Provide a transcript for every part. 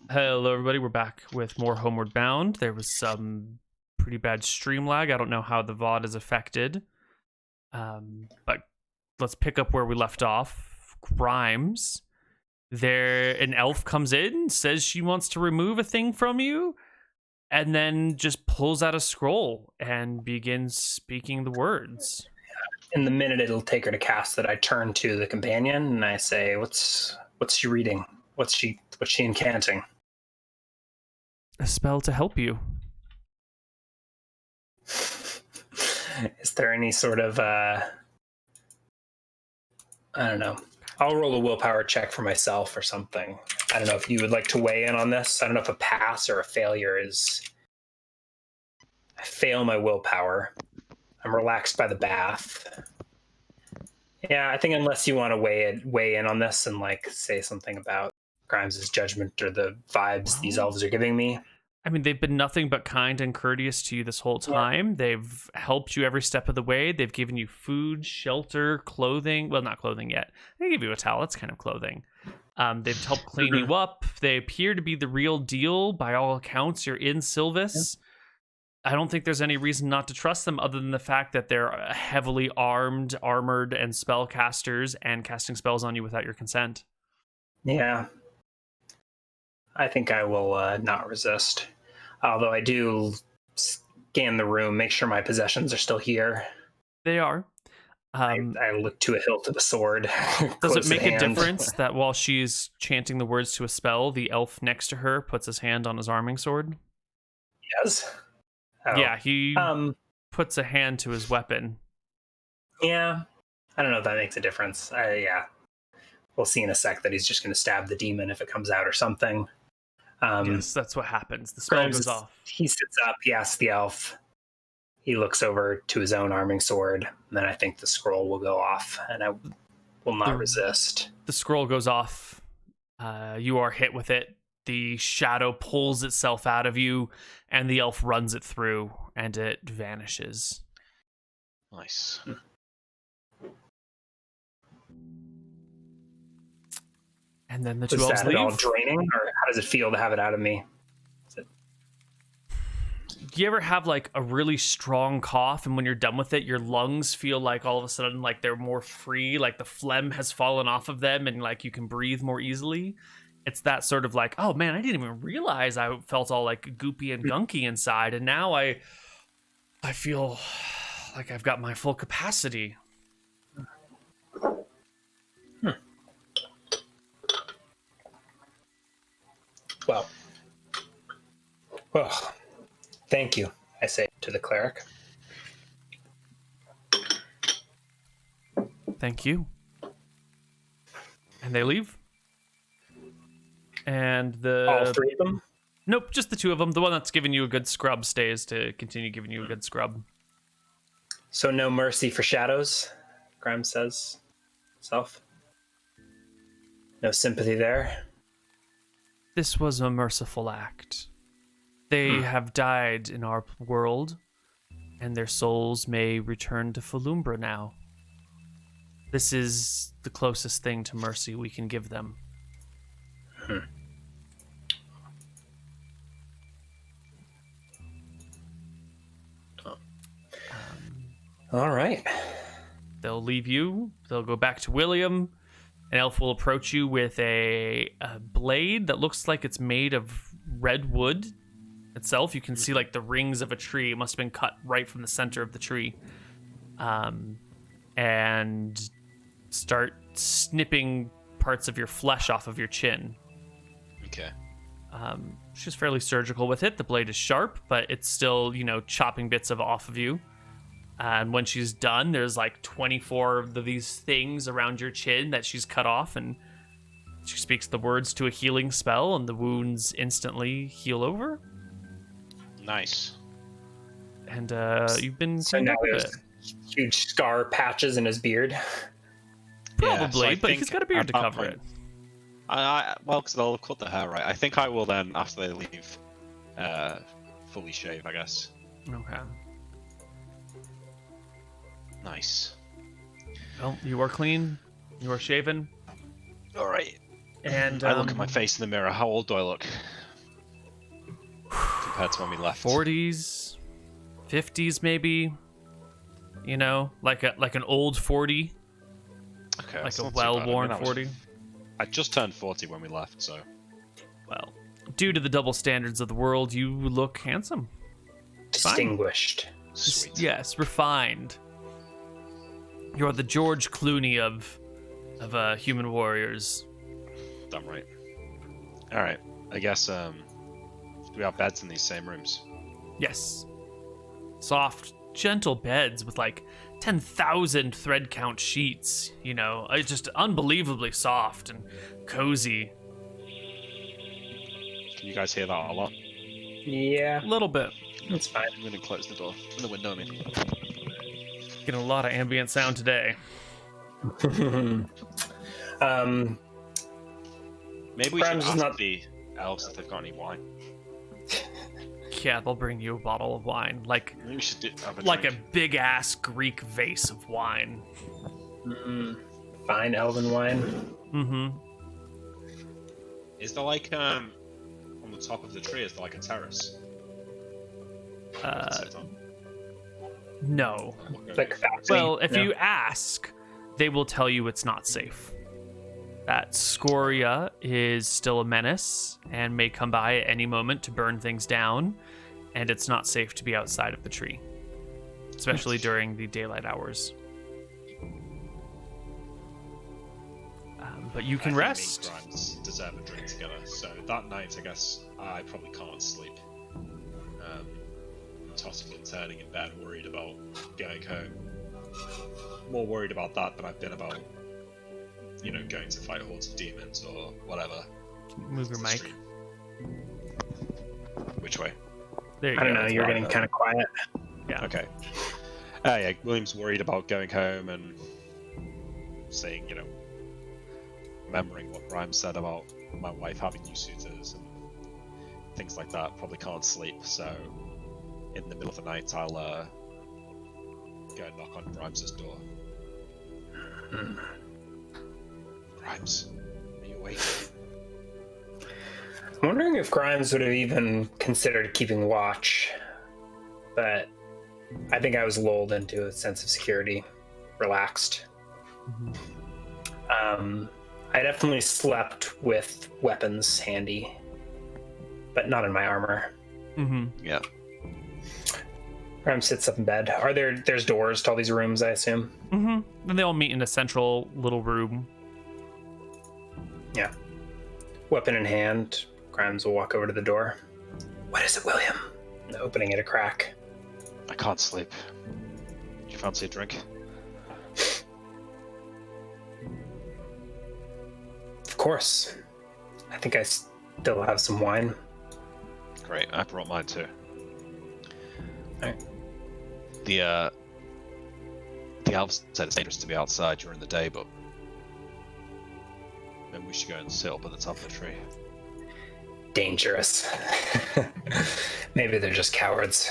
Hello, everybody. We're back with more Homeward Bound. There was some pretty bad stream lag. I don't know how the VOD is affected. But let's pick up where we left off. Grimes. An elf comes in, says she wants to remove a thing from you, and then just pulls out a scroll and begins speaking the words. In the minute it'll take her to cast that, I turn to the companion and I say, "What's she reading? What's she incanting?" A spell to help you. Is there any sort of I don't know. I'll roll a willpower check for myself or something. I don't know if you would like to weigh in on this. I don't know if a pass or a failure is. I fail my willpower. I'm relaxed by the bath. Yeah, I think unless you want to weigh in on this and like say something about Grimes' judgment or the vibes these elves are giving me. I mean, they've been nothing but kind and courteous to you this whole time. Yeah. They've helped you every step of the way. They've given you food, shelter, clothing. Well, not clothing yet. They give you a towel. That's kind of clothing. They've helped clean you up. They appear to be the real deal. By all accounts, you're in Silvis. Yeah. I don't think there's any reason not to trust them other than the fact that they're heavily armored, and spellcasters and casting spells on you without your consent. Yeah. I think I will not resist. Although I do scan the room, make sure my possessions are still here. They are. I look to a hilt of a sword. Does it make a difference that while she's chanting the words to a spell, the elf next to her puts his hand on his arming sword? Yes. Oh. Yeah, he puts a hand to his weapon. Yeah. I don't know if that makes a difference. Yeah. We'll see in a sec that he's just going to stab the demon if it comes out or something. Yes, that's what happens. The spell goes off. He sits up, he asks the elf. He looks over to his own arming sword, and then I think the scroll will go off, and I will not resist. The scroll goes off. You are hit with it. The shadow pulls itself out of you, and the elf runs it through, and it vanishes. Nice. And then the two elves leave. Is that all draining, or how does it feel to have it out of me? Do you ever have like a really strong cough, and when you're done with it, your lungs feel like all of a sudden like they're more free, like the phlegm has fallen off of them, and like you can breathe more easily? It's that sort of like, oh man, I didn't even realize I felt all like goopy and gunky inside, and now I feel like I've got my full capacity. Well, thank you, I say to the cleric. Thank you. And they leave. And all three of them? Nope, just the two of them. The one that's giving you a good scrub stays to continue giving you a good scrub. So no mercy for shadows, Grimes says himself. No sympathy there. This was a merciful act. They have died in our world, and their souls may return to Falumbra now. This is the closest thing to mercy we can give them. All right. They'll leave you. They'll go back to William. An elf will approach you with a blade that looks like it's made of red wood itself. You can see like the rings of a tree. It must have been cut right from the center of the tree. And start snipping parts of your flesh off of your chin. Okay. She's fairly surgical with it. The blade is sharp, but it's still, chopping bits off of you. And when she's done, there's like 24 of these things around your chin that she's cut off, and she speaks the words to a healing spell, and the wounds instantly heal over. Nice. And you've been so now there's huge scar patches in his beard. Probably, yeah, so but he's got a beard to cover it. Well, because they'll cut the hair, right? I think I will then, after they leave, fully shave, I guess. Okay. Nice. Well, you are clean. You are shaven. All right. And I look at my face in the mirror. How old do I look? Compared to when we left. 40s, 50s maybe. You know, like an old 40, Okay, like that's a not too bad. well-worn I mean, 40. I just turned 40 when we left, so. Well, due to the double standards of the world, you look handsome. Distinguished. Sweet. Yes, refined. You're the George Clooney of human warriors. Damn right. Alright, I guess, do we have beds in these same rooms? Yes. Soft, gentle beds with like 10,000 thread count sheets, you know, it's just unbelievably soft and cozy. Can you guys hear that a lot? Yeah, A little bit. that's fine. I'm gonna close the door. The window, I mean. Getting a lot of ambient sound today. Maybe we Grimes should is ask not- the elves if they've got any wine. Yeah, they'll bring you a bottle of wine, like Maybe we should have a a drink. big ass Greek vase of wine. Fine elven wine. Mm-hmm. Is there like, on the top of the tree, is there like a terrace? Sit on? No. Like Well, if no. you ask, they will tell you it's not safe. That scoria is still a menace and may come by at any moment to burn things down, and it's not safe to be outside of the tree, especially during the daylight hours. But you can I think me rest. and Grimes deserve a drink together, so that night, I guess, I probably can't sleep. Tossing and turning in bed, worried about going home. More worried about that than I've been about, you know, going to fight hordes of demons or whatever. Move your The mic. street. Which way? There you I don't go. know, that's you're fine. getting kind of quiet. Yeah. Okay. Yeah, William's worried about going home and saying, you know, remembering what Grimes said about my wife having new suitors and things like that. Probably can't sleep, so in the middle of the night I'll go and knock on Grimes' door. Grimes, are you awake? I'm wondering if Grimes would have even considered keeping watch, but I think I was lulled into a sense of security, relaxed. I definitely slept with weapons handy, but not in my armor. Mm-hmm. Yeah. Grimes sits up in bed. There's doors to all these rooms, I assume? Mm-hmm. And they all meet in a central little room. Yeah. Weapon in hand, Grimes will walk over to the door. What is it, William? Opening it a crack. I can't sleep. Do you fancy a drink? Of course. I think I still have some wine. Great, I brought mine too. Alright. The elves said it's dangerous to be outside during the day, but maybe we should go and sit up at the top of the tree. Dangerous. Maybe they're just cowards.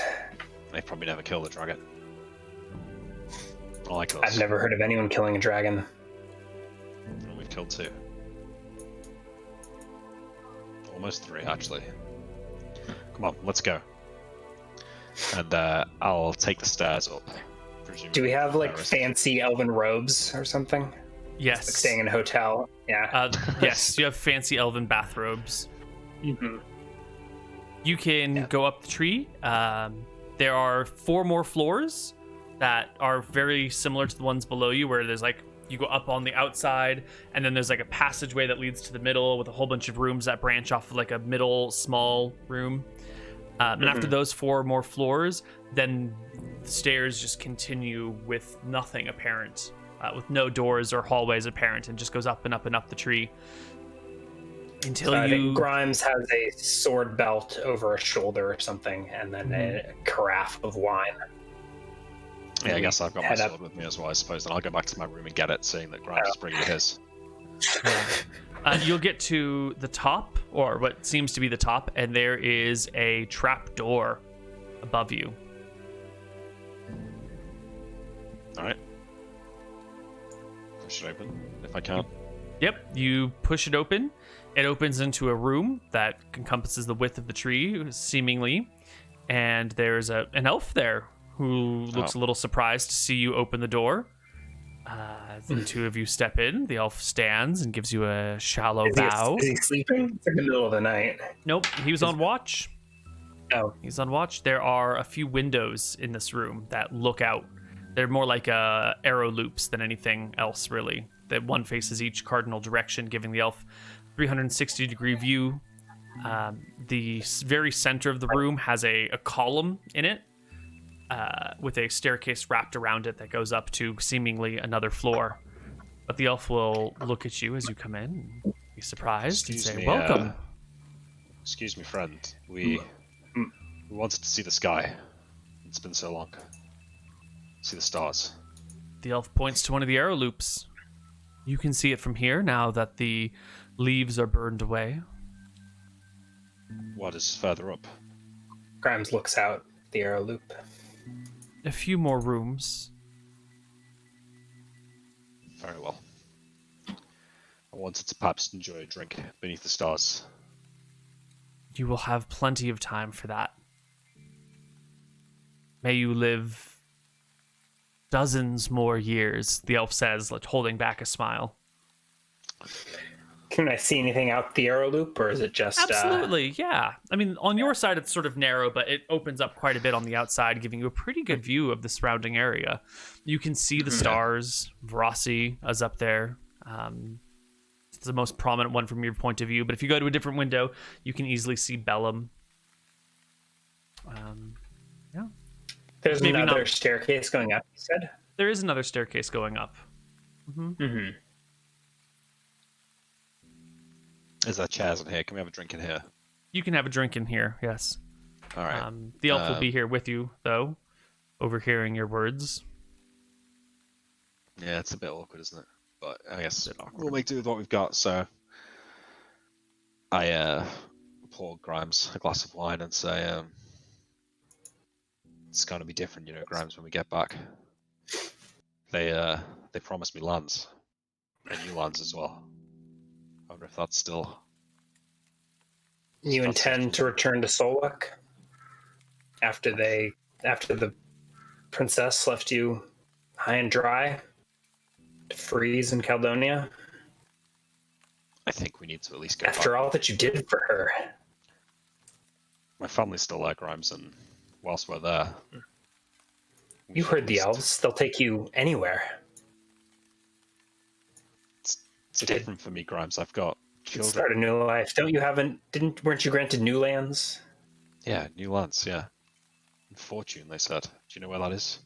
They probably never kill the dragon. I like us. I've never heard of anyone killing a dragon. Well, we've killed 2. Almost 3, actually. Come on, let's go. And I'll take the stairs up. Presumably Do we have like terrace. fancy elven robes or something? Like Yes. staying in a hotel? Yeah. Yes, you have fancy elven bathrobes. Mm-hmm. You can Yeah. go up the tree. There are 4 more floors that are very similar to the ones below you, where there's like, you go up on the outside, and then there's like a passageway that leads to the middle with a whole bunch of rooms that branch off of like a middle small room. And after those 4 more floors, then the stairs just continue with nothing apparent, with no doors or hallways apparent, and just goes up and up and up the tree until I you. think Grimes has a sword belt over a shoulder or something, and then a carafe of wine. Yeah, I guess I've got my Head up. sword with me as well, I suppose. Then I'll go back to my room and get it, seeing that Grimes is bringing his. You'll get to the top, or what seems to be the top, and there is a trap door above you. Alright. Push it open, if I can. Yep, you push it open. It opens into a room that encompasses the width of the tree, seemingly. And there's an elf there who looks a little surprised to see you open the door. The two of you step in. The elf stands and gives you a shallow bow. Is he sleeping? It's in the middle of the night. Nope, he was on watch. Oh. He's on watch. There are a few windows in this room that look out. They're more like arrow loops than anything else, really. That one faces each cardinal direction, giving the elf 360-degree view. The very center of the room has a column in it with a staircase wrapped around it that goes up to seemingly another floor. But the elf will look at you as you come in, be surprised, and say, "Welcome." Excuse me, friend. We wanted to see the sky. It's been so long. See the stars. The elf points to one of the arrow loops. You can see it from here now that the leaves are burned away. What is further up? Grimes looks out the arrow loop. A few more rooms. Very well. I wanted to perhaps enjoy a drink beneath the stars. You will have plenty of time for that. May you live dozens more years, the elf says, like holding back a smile. Can I see anything out the arrow loop, or is it just... Absolutely, yeah. I mean, on your side, it's sort of narrow, but it opens up quite a bit on the outside, giving you a pretty good view of the surrounding area. You can see the stars. Vrossi is up there. It's the most prominent one from your point of view, but if you go to a different window, you can easily see Bellum. Yeah. There's Maybe another not. staircase going up, you said? There is another staircase going up. Is there chairs in here? Can we have a drink in here? You can have a drink in here, yes. All right. The elf will be here with you, though, overhearing your words. Yeah, it's a bit awkward, isn't it? But I guess we'll make do with what we've got. So I pour Grimes a glass of wine and say, it's going to be different, Grimes, when we get back. They promised me lands, and new lands as well. I wonder if that's still... You intend to return to Solwick after the princess left you high and dry to freeze in Caledonia? I think we need to at least go After back. all that you did for her. My family's still there, Grimes, and whilst we're there... You heard the elves. They'll take you anywhere. It's different for me, Grimes. I've got children. Start a new life. Weren't you granted new lands? Yeah, new lands, yeah. And fortune, they said. Do you know where that is?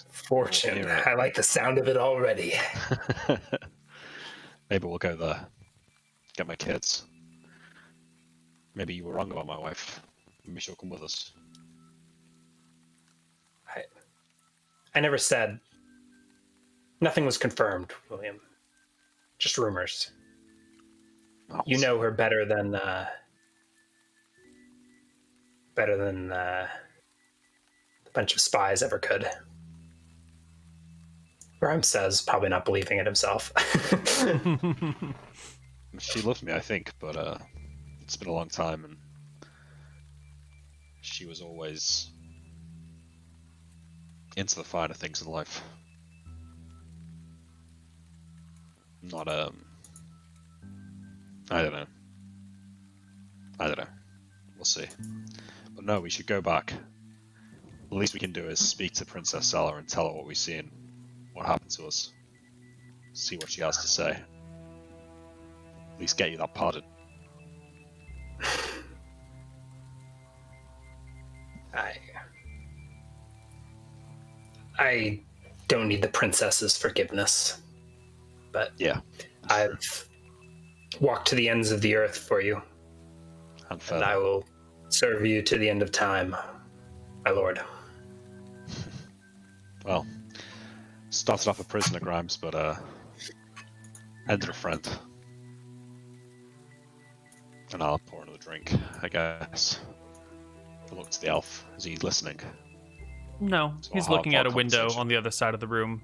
Fortune. Near it. I like the sound of it already. Maybe we'll go there. Get my kids. Maybe you were wrong about my wife. Maybe she'll come with us. I never said. Nothing was confirmed, William. Just rumors. Oh, You know her better than a bunch of spies ever could. Grimes says, probably not believing it himself. She loved me, I think, but it's been a long time, and she was always into the finer things in life. Not I don't know. We'll see. But no, we should go back. The least we can do is speak to Princess Sella and tell her what we've seen, what happened to us. See what she has to say. At least get you that pardon. I don't need the princess's forgiveness, but Yeah. I've walked to the ends of the earth for you, And and further. I will serve you to the end of time, my lord. Well, started off a prisoner, Grimes, but ended a friend. And I'll pour another drink, I guess. I look to the elf. Is he listening? No, So he's I'll looking have out a that window conversation. on the other side of the room.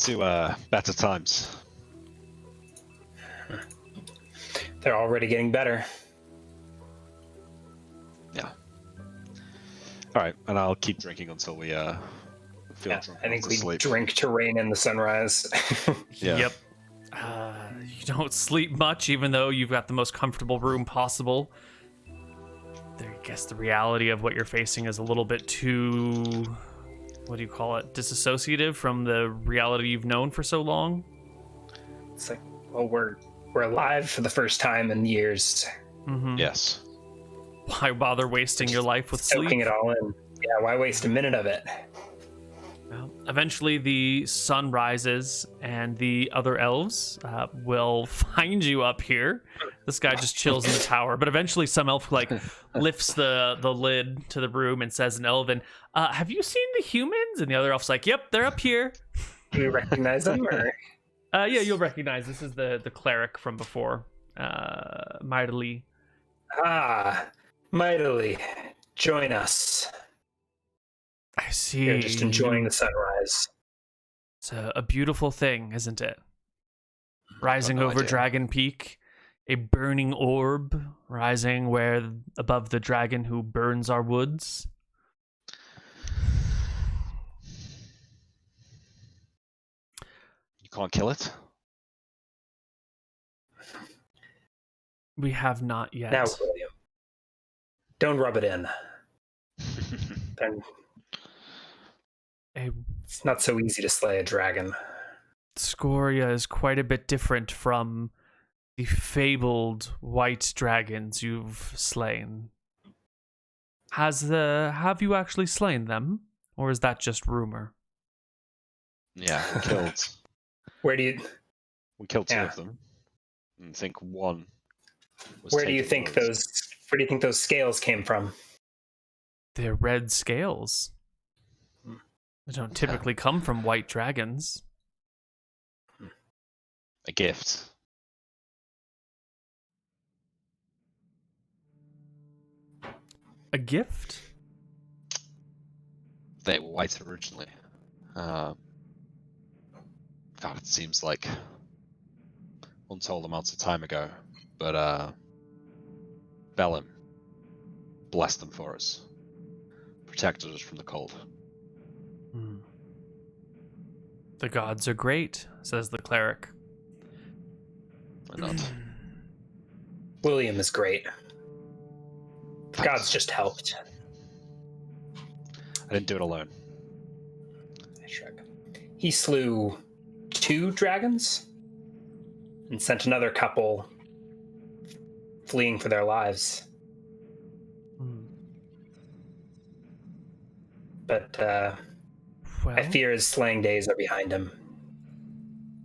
to better times. They're already getting better. Yeah. All right, and I'll keep drinking until we feel drunk. I think enough we to sleep. drink to reign in the sunrise. Yeah. Yep. You don't sleep much, even though you've got the most comfortable room possible. I guess the reality of what you're facing is a little bit too, what do you call it, disassociative from the reality you've known for so long. It's like, well, we're alive for the first time in years. Mm-hmm. Yes. Why bother wasting your life with Soaking sleep? it all in. Yeah, why waste a minute of it? Well, eventually the sun rises and the other elves will find you up here. This guy just chills in the tower, but eventually some elf lifts the lid to the room and says in Elven, have you seen the humans? And the other elf's like, yep, they're up here. Do you recognize them? Or? Yeah, you'll recognize this is the cleric from before, mightily. Ah, mightily. Join us. I see. You're just enjoying the sunrise. It's a beautiful thing, isn't it? Rising no over idea. Dragon Peak, a burning orb rising where above the dragon who burns our woods. You can't kill it? We have not yet. Now, William, don't rub it in. And it's not so easy to slay a dragon. Scoria is quite a bit different from the fabled white dragons you've slain. Have you actually slain them, or is that just rumor? Yeah, we killed. Where do you Two Yeah. of them. And I think one was where do you taken think wounds. those scales came from? They're red scales. They don't typically come from white dragons. A gift. A gift? They were white originally. God, it seems like untold amounts of time ago. But Bellum blessed them for us. Protected us from the cold. Hmm. The gods are great, says the cleric. Why not? William is great. The Thanks. gods just helped. I didn't do it alone. I shrug. He slew 2 dragons and sent another couple fleeing for their lives. Hmm. But Well, I fear his slaying days are behind him.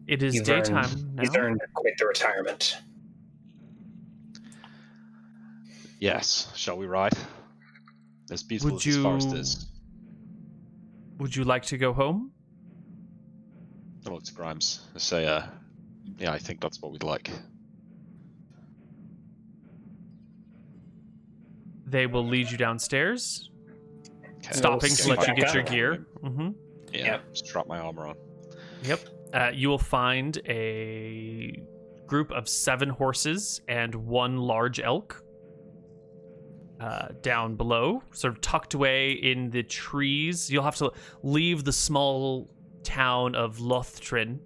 it is He's daytime now. He's earned quite the retirement. Yes, shall we ride? As beautiful Would as this forest you- is. Would you like to go home? I look to Grimes. I say, yeah, I think that's what we'd like. They will lead you downstairs, Okay, stopping let's to let you back get your up. gear. Mm-hmm. Yeah, Yep. strap my armor on. Yep. You will find a group of 7 horses and 1 large elk down below, sort of tucked away in the trees. You'll have to leave the small town of Lothrin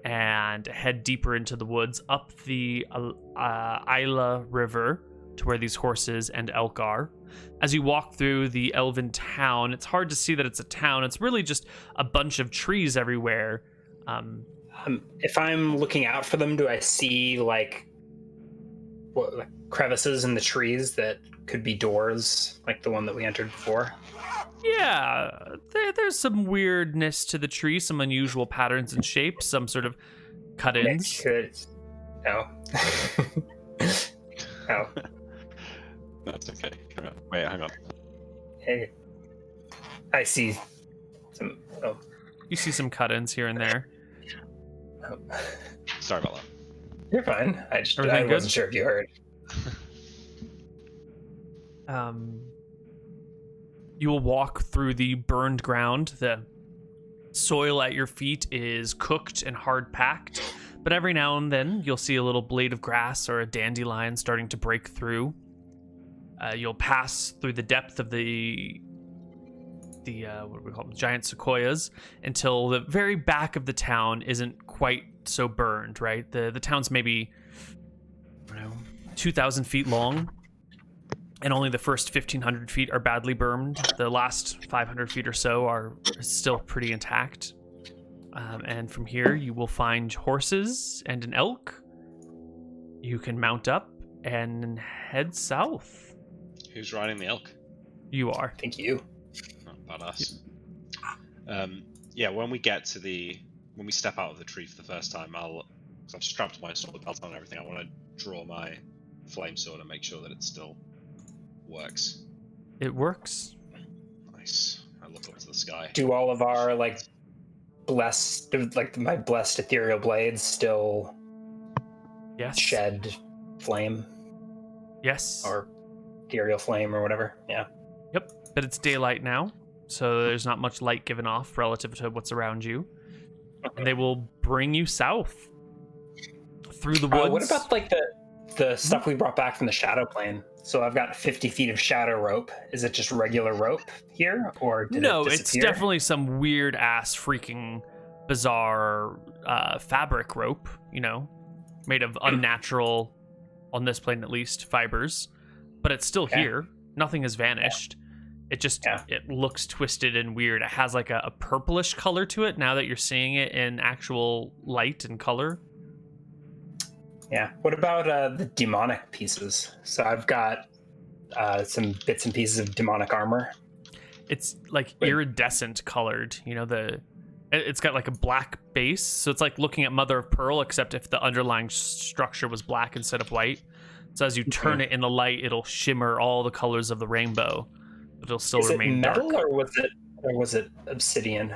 and head deeper into the woods up the Isla River to where these horses and elk are. As you walk through the elven town, it's hard to see that it's a town. It's really just a bunch of trees everywhere. If I'm looking out for them, do I see like crevices in the trees that could be doors, like the one that we entered before? Yeah, there's some weirdness to the tree, some unusual patterns and shapes, some sort of cut-ins. No. Oh. That's okay. Come on. Wait, hang on. Hey. I see some. Oh. You see some cut-ins here and there. Oh. Sorry about that. You're fine. I Everything wasn't good? sure if you heard. You will walk through the burned ground, the Soil at your feet is cooked and hard packed, but every now and then you'll see a little blade of grass or a dandelion starting to break through. You'll pass through the depth of the what do we call them, giant sequoias, until the very back of the town isn't quite so burned, right? The town's maybe, I don't know, 2,000 feet long, and only the first 1,500 feet are badly burned. The last 500 feet or so are still pretty intact. And from here, you will find horses and an elk. You can mount up and head south. Who's riding the elk? You are. I think you. Not badass. Yeah, when we step out of the tree for the first time, because I've strapped my sword belt on and everything, I want to draw my flame sword and make sure that it still works. It works. Nice. I look up to the sky. Do all of our my blessed ethereal blades still Yes. shed flame Yes. or ethereal flame or whatever? Yeah. Yep. But it's daylight now, so there's not much light given off relative to what's around you. And they will bring you south through the woods. What about the stuff we brought back from the shadow plane? So I've got 50 feet of shadow rope. Is it just regular rope here, or did No, it it's disappear? definitely some weird ass freaking bizarre fabric rope, made of unnatural, on this plane at least, fibers. But it's still here. Nothing has vanished. It just it looks twisted and weird. It has like a purplish color to it now that you're seeing it in actual light and color. Yeah. What about the demonic pieces? So I've got some bits and pieces of demonic armor. It's like iridescent colored. It's got like a black base, so it's like looking at Mother of Pearl, except if the underlying structure was black instead of white. So as you turn it in the light, it'll shimmer all the colors of the rainbow, but it'll still remain dark. Is it metal or was it obsidian?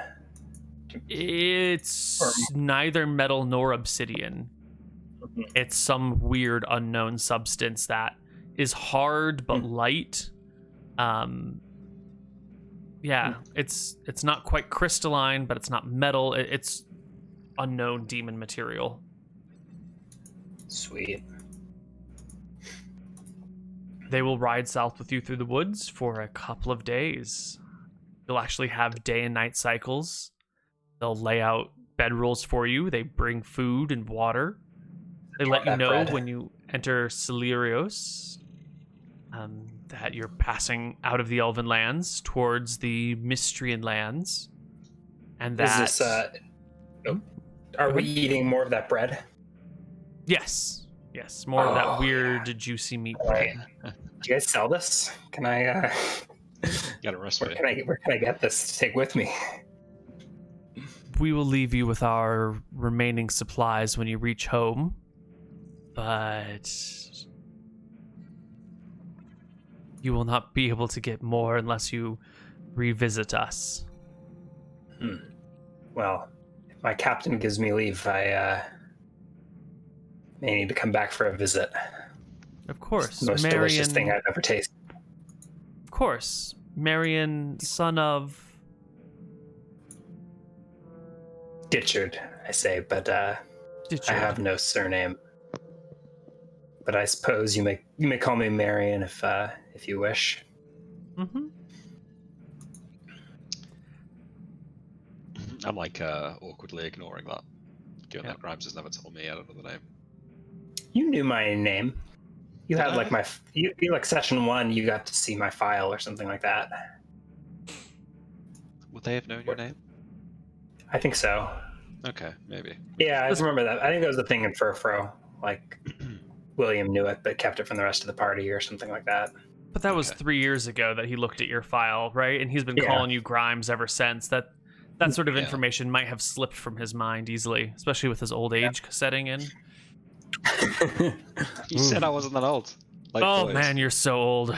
It's neither metal nor obsidian. It's some weird unknown substance that is hard but light. It's not quite crystalline, but it's not metal. It's unknown demon material. Sweet. They will ride south with you through the woods for a couple of days. You'll actually have day and night cycles. They'll lay out bedrolls for you. They bring food and water. They let you know when you enter Celerios that you're passing out of the Elven lands towards the Mystrian lands. And that... Is this, are we eating more of that bread? Yes, more of that weird, juicy meat bread. Do you guys sell this? Can I? Got a recipe. Where can I get this to take with me? We will leave you with our remaining supplies when you reach home, but you will not be able to get more unless you revisit us. Well, if my captain gives me leave, I may need to come back for a visit. Of course. It's the most delicious thing I've ever tasted. Of course. Marion, son of... Ditchard, I say, but Ditchard. I have no surname. But I suppose you may call me Marion if you wish. Mm-hmm. I'm awkwardly ignoring that, given that Grimes has never told me yet another name. You knew my name. You had session 1. You got to see my file or something like that. Would they have known your name? I think so. Okay, maybe. Yeah, I remember that. I think that was the thing in Furfro. William knew it, but kept it from the rest of the party or something like that. But that was 3 years ago that he looked at your file, right? And he's been calling you Grimes ever since. That sort of information might have slipped from his mind easily, especially with his old age setting in. You said I wasn't that old. Boys. Man, you're so old.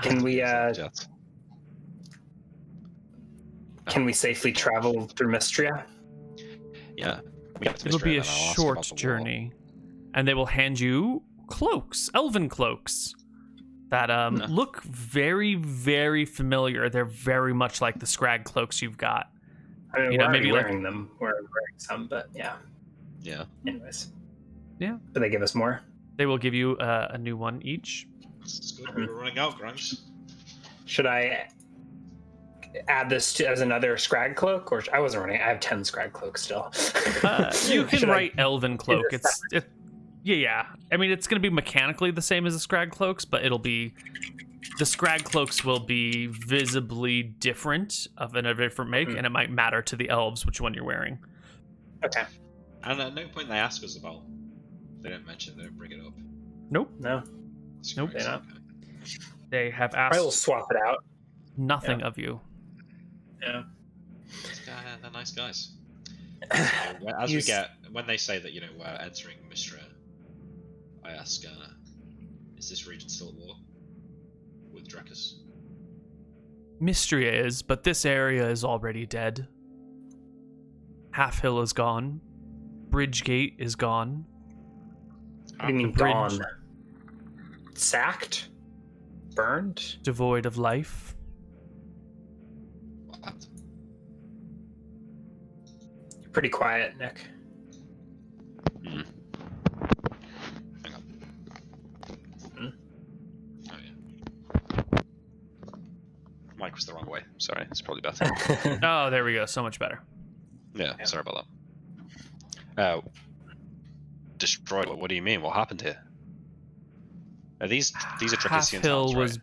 Can we safely travel through Mystria? Yeah. It'll be a short journey. And they will hand you cloaks, elven cloaks. that No. look very, very familiar. They're very much like the scrag cloaks you've got. I mean, You we're know, already maybe like- wearing them. We're wearing some, but yeah. Yeah. Anyways. Yeah. Do they give us more? They will give you a new one each. It's good. We're running out, Grimes. Should I add this to, as another scrag cloak? Or I wasn't running. I have 10 scrag cloaks still. You can Should I- write Elven cloak. it Yeah. I mean, it's going to be mechanically the same as the scrag cloaks, but it'll be the scrag cloaks will be visibly different of a different make, and it might matter to the elves which one you're wearing. Okay. And at no point they ask us about. They don't mention. They don't bring it up. Nope. No. That's Nope. great. They're not. They have I will asked swap it out. nothing of you. Yeah. They're nice guys. As we get, when they say that, we're entering Mystria, I ask, is this region still at war with Drakus? Mystria is, but this area is already dead. Half Hill is gone. Bridgegate is gone. What do you mean bridge. gone? Sacked? Burned? Devoid of life. What? You're pretty quiet, Nick. Hang on. Hmm? Oh, yeah. Mic was the wrong way. Sorry, it's probably better. Oh, there we go. So much better. Yeah, sorry about that. Destroyed. What do you mean? What happened here? Are these are Dracusian towns, right?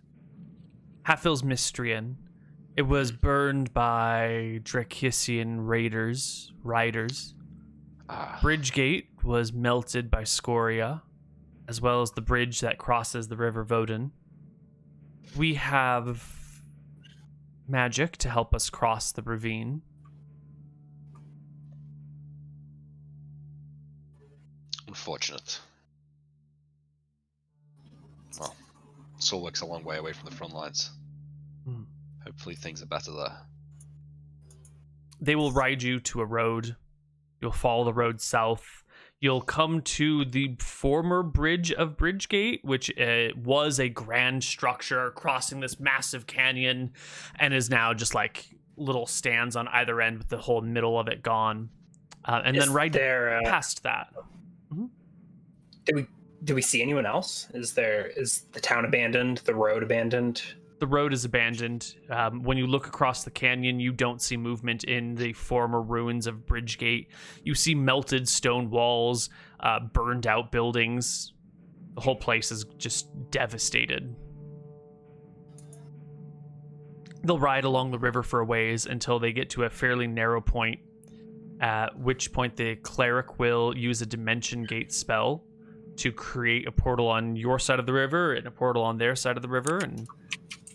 Half Hill's Mystrian. It was burned by Dracusian riders. Ah, Bridgegate was melted by Scoria, as well as the bridge that crosses the River Voden. We have magic to help us cross the ravine. unfortunate. Well, Solwick's a long way away from the front lines. Hmm. Hopefully things are better there. They will ride you to a road. You'll follow the road south. You'll come to the former bridge of Bridgegate, which was a grand structure crossing this massive canyon and is now just like little stands on either end with the whole middle of it gone. And then right there, past that. do we see anyone else? Is the town abandoned? The road abandoned? The road is abandoned. When you look across the canyon, you don't see movement in the former ruins of Bridgegate. You see melted stone walls, burned out buildings. The whole place is just devastated. They'll ride along the river for a ways until they get to a fairly narrow point, at which point the cleric will use a dimension gate spell to create a portal on your side of the river and a portal on their side of the river, and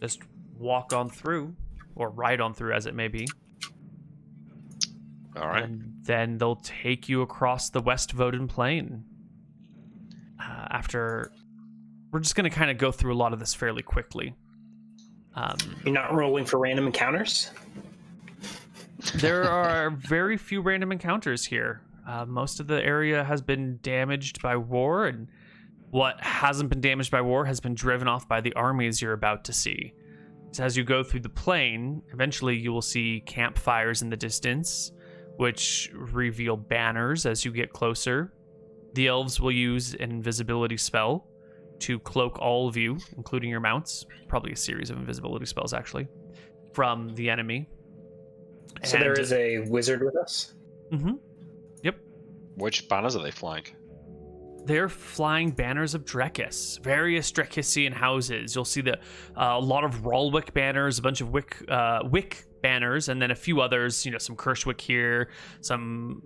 just walk on through, or ride on through as it may be. All right. And then they'll take you across the West Voden Plain. After, we're just going to kind of go through a lot of this fairly quickly. You're not rolling for random encounters? There are very few random encounters here. Most of the area has been damaged by war, and what hasn't been damaged by war has been driven off by the armies you're about to see. So as you go through the plain, eventually you will see campfires in the distance, which reveal banners as you get closer. The elves will use an invisibility spell to cloak all of you, including your mounts, probably a series of invisibility spells actually, from the enemy. So there is a wizard with us? Mm-hmm. Yep. Which banners are they flying? They're flying banners of Drakus, various Dracusian houses. You'll see a lot of Rolwick banners, a bunch of Wick banners, and then a few others. Some Kirschwick here, some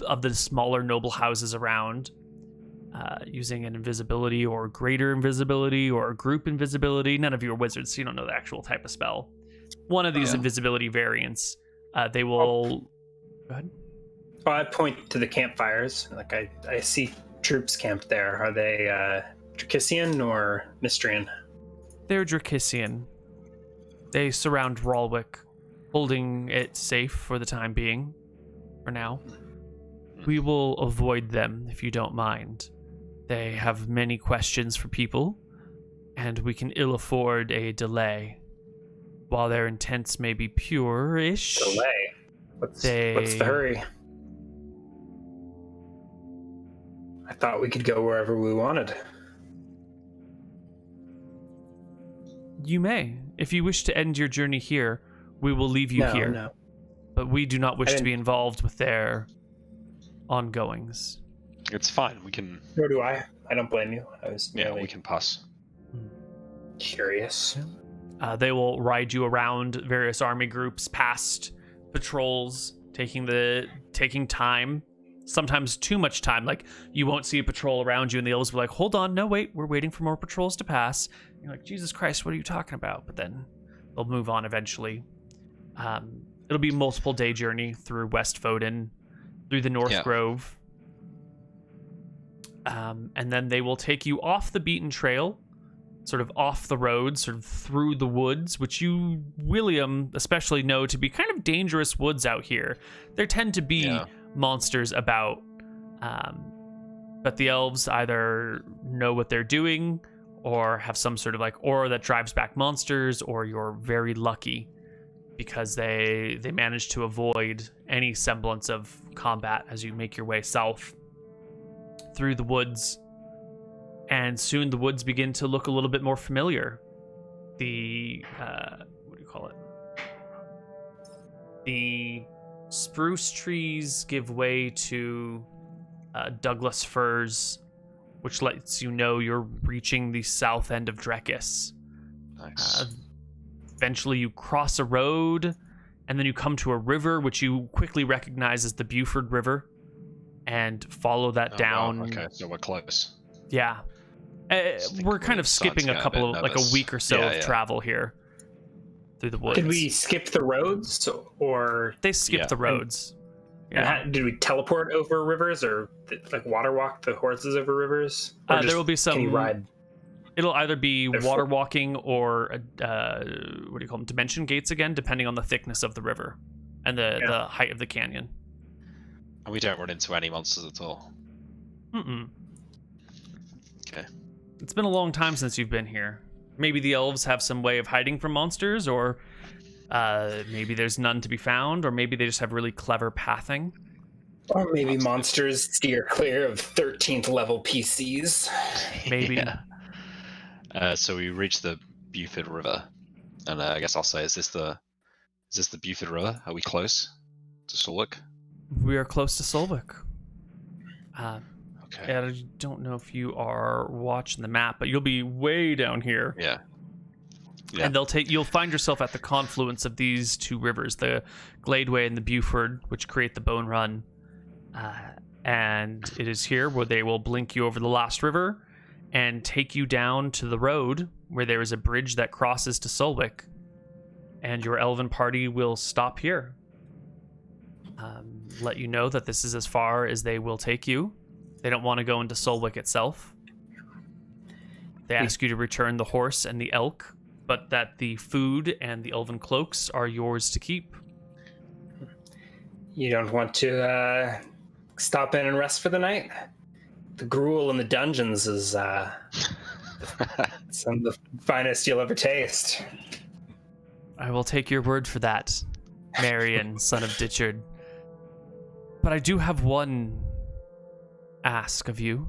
of the smaller noble houses around, using an invisibility or greater invisibility or group invisibility. None of you are wizards, so you don't know the actual type of spell. One of these invisibility variants, they will. Go ahead. Well, I point to the campfires. Like I see troops camped there. Are they Dracusian or Mystrian? They're Dracusian. They surround Rolwick, holding it safe for the time being. For now, we will avoid them if you don't mind. They have many questions for people, and we can ill afford a delay. While their intents may be pure-ish, Delay. What's the hurry? I thought we could go wherever we wanted. You may. If you wish to end your journey here, we will leave you here. No. But we do not wish to be involved with their ongoings. It's fine. We can. Nor do I. I don't blame you. I was merely we can pass. curious. They will ride you around various army groups, past patrols, taking time. Sometimes too much time. Like, you won't see a patrol around you, and the elves will be like, hold on, no, wait, we're waiting for more patrols to pass. And you're like, Jesus Christ, what are you talking about? But then they'll move on eventually. It'll be a multiple day journey through West Foden, through the North Grove. And then they will take you off the beaten trail, sort of off the road, sort of through the woods, which you, William, especially know to be kind of dangerous woods out here. There tend to be monsters about, but the elves either know what they're doing or have some sort of like aura that drives back monsters, or you're very lucky because they manage to avoid any semblance of combat as you make your way south through the woods. And soon the woods begin to look a little bit more familiar. The what do you call it? The spruce trees give way to Douglas firs, which lets you know you're reaching the south end of Drekis. Nice. Eventually you cross a road, and then you come to a river, which you quickly recognize as the Buford River, and follow that down. Wow. Okay, so we're close. Yeah. We're kind of skipping a couple of, like a week or so of travel here through the woods. Did we skip the roads, or they skipped the roads? And did we teleport over rivers, or like water walk the horses over rivers? Or there will be some. Can you ride? It'll either be water walking or what do you call them? Dimension gates again, depending on the thickness of the river and the height of the canyon. And we don't run into any monsters at all. Okay. It's been a long time since you've been here. Maybe the elves have some way of hiding from monsters, or maybe there's none to be found, or maybe they just have really clever pathing. Or maybe monsters steer clear of 13th level PCs. Maybe. So we reached the Buford River, and I guess I'll say, is this the Buford River? Are we close to Solwick? We are close to Solwick. Okay. I don't know if you are watching the map, but you'll be way down here. Yeah. And you'll find yourself at the confluence of these two rivers, the Gladeway and the Buford, which create the Bone Run. And it is here where they will blink you over the last river and take you down to the road where there is a bridge that crosses to Solwick. And your elven party will stop here. Let you know that this is as far as they will take you. They don't want to go into Solwick itself. They ask you to return the horse and the elk, but that the food and the elven cloaks are yours to keep. You don't want to stop in and rest for the night? The gruel in the dungeons is some of the finest you'll ever taste. I will take your word for that, Marion, son of Ditchard. But I do have one ask of you.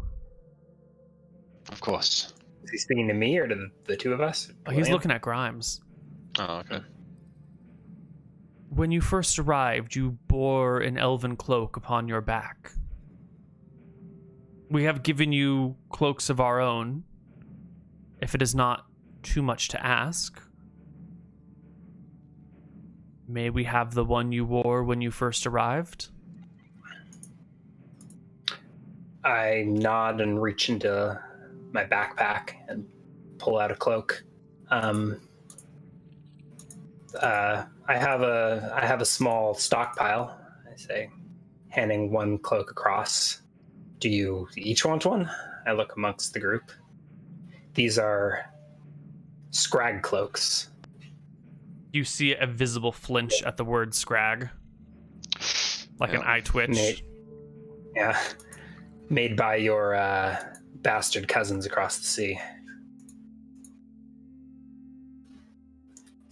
Of course. Is he speaking to me or to the two of us? Oh, he's looking at Grimes. Oh, okay. When you first arrived, you bore an elven cloak upon your back. We have given you cloaks of our own, if it is not too much to ask. May we have the one you wore when you first arrived? I nod and reach into my backpack and pull out a cloak. I have a small stockpile, I say, handing one cloak across. Do you each want one? I look amongst the group. These are scrag cloaks. You see a visible flinch at the word scrag. Like an eye twitch. Made by your bastard cousins across the sea.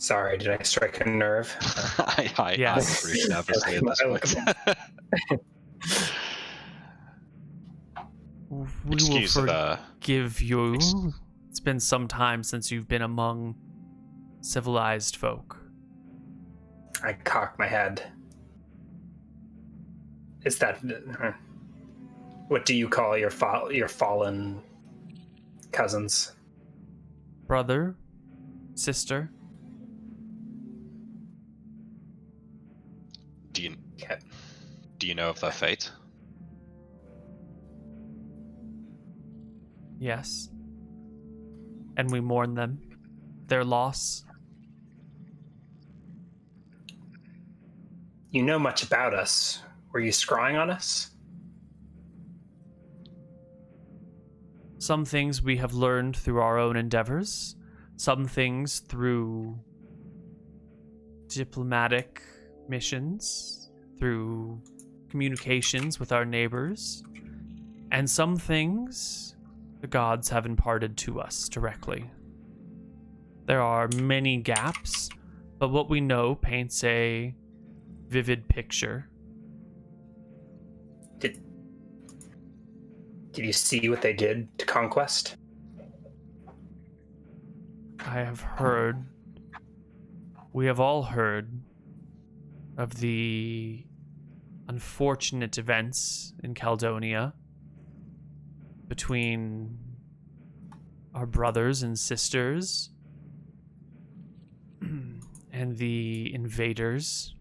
Sorry, did I strike a nerve? I Yes. agree nervously at this point. We will Excuse the forgive you. It's been some time since you've been among civilized folk. I cock my head. Is that... What do you call your fallen cousins? Brother? Sister? Do you Okay. do you know of their fate? Yes. And we mourn them. Their loss. You know much about us. Were you scrying on us? Some things we have learned through our own endeavors. Some things through diplomatic missions, through communications with our neighbors, and some things the gods have imparted to us directly. There are many gaps, but what we know paints a vivid picture. Did you see what they did to Conquest? I have heard, we have all heard of the unfortunate events in Caledonia between our brothers and sisters and the invaders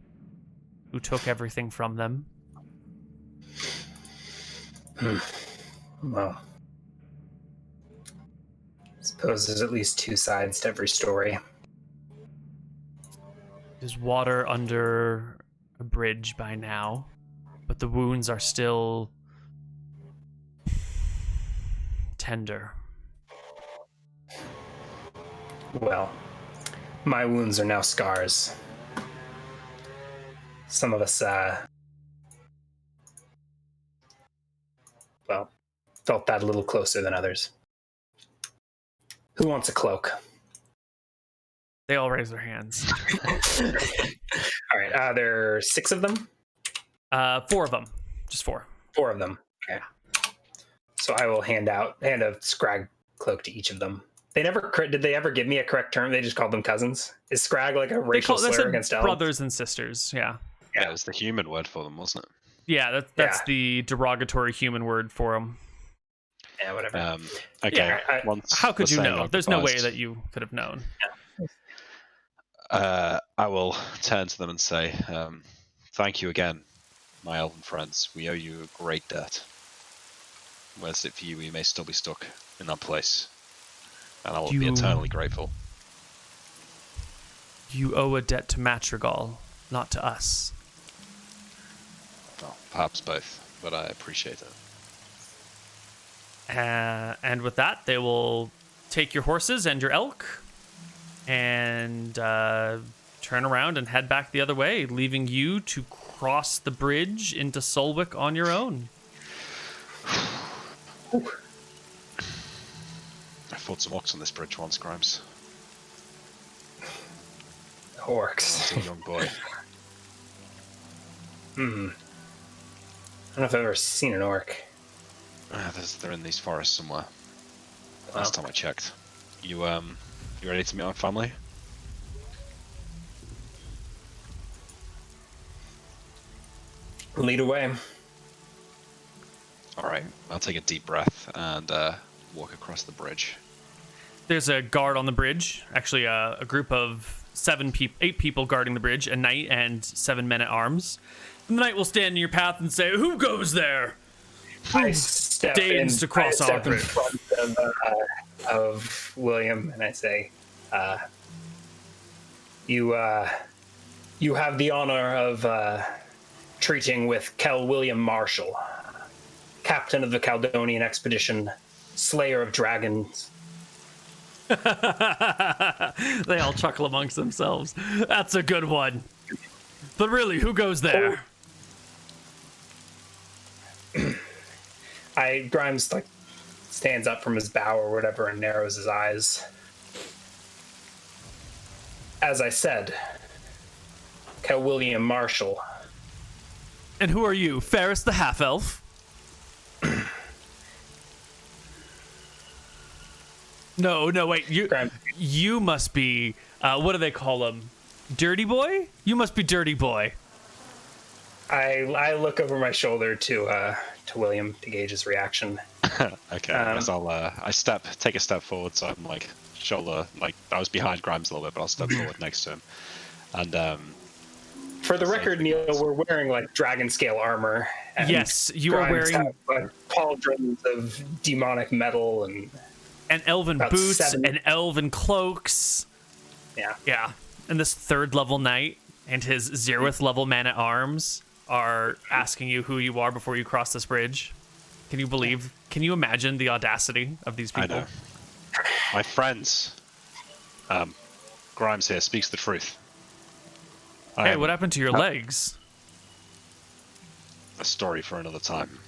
who took everything from them. Well, I suppose there's at least two sides to every story. There's water under a bridge by now, but the wounds are still tender. Well, my wounds are now scars. Some of us, felt that a little closer than others. Who wants a cloak? They all raise their hands. All right, there are 6 of them? 4 of them. Just 4. 4 of them. Okay. So I will hand a scrag cloak to each of them. Did they ever give me a correct term? They just called them cousins. Is scrag like a racial slur against elves? Brothers and sisters, yeah. Yeah, it was the human word for them, wasn't it? Yeah, that's the derogatory human word for them. Yeah, whatever. Okay. Yeah, how could you know? There's no way goodbyes, that you could have known. I will turn to them and say, thank you again, my elven friends. We owe you a great debt. Whereas it for you, we may still be stuck in that place. And I will be eternally grateful. You owe a debt to Madrigal, not to us. Well, perhaps both, but I appreciate it. And with that, they will take your horses and your elk and turn around and head back the other way, leaving you to cross the bridge into Solwick on your own. I fought some orcs on this bridge once, Grimes. Orcs. I was a young boy. I don't know if I've ever seen an orc. They're in these forests somewhere. Wow. Last time I checked. You ready to meet my family? Lead away. Alright, I'll take a deep breath and walk across the bridge. There's a guard on the bridge. Actually, a group of 8 people guarding the bridge, a knight and 7 men at arms. And the knight will stand in your path and say, "Who goes there? I step Deigns to cross our in bridge." front of William, and I say, "You have the honor of treating with Kel William Marshall, captain of the Caledonian expedition, slayer of dragons." They all chuckle amongst themselves. That's a good one. But really, who goes there? Grimes stands up from his bow or whatever and narrows his eyes. as I said, Count William Marshall. And who are you, Ferris the half-elf? No, wait. You must be. What do they call him? Dirty boy? You must be Dirty Boy. I look over my shoulder to William to gauge his reaction. Okay, I guess I'll take a step forward, so I'm like shoulder, like I was behind Grimes a little bit, but I'll step forward next to him. And for the record, Neal, we're wearing like dragon scale armor. And yes, you are Grimes wearing have, like, pauldrons of demonic metal and elven about boots 7. and elven cloaks. Yeah. And this 3rd level knight and his 0th level man at arms are asking you who you are before you cross this bridge. Can you imagine the audacity of these people? I know. My friends, Grimes here speaks the truth. Hey, what happened to your legs? A story for another time.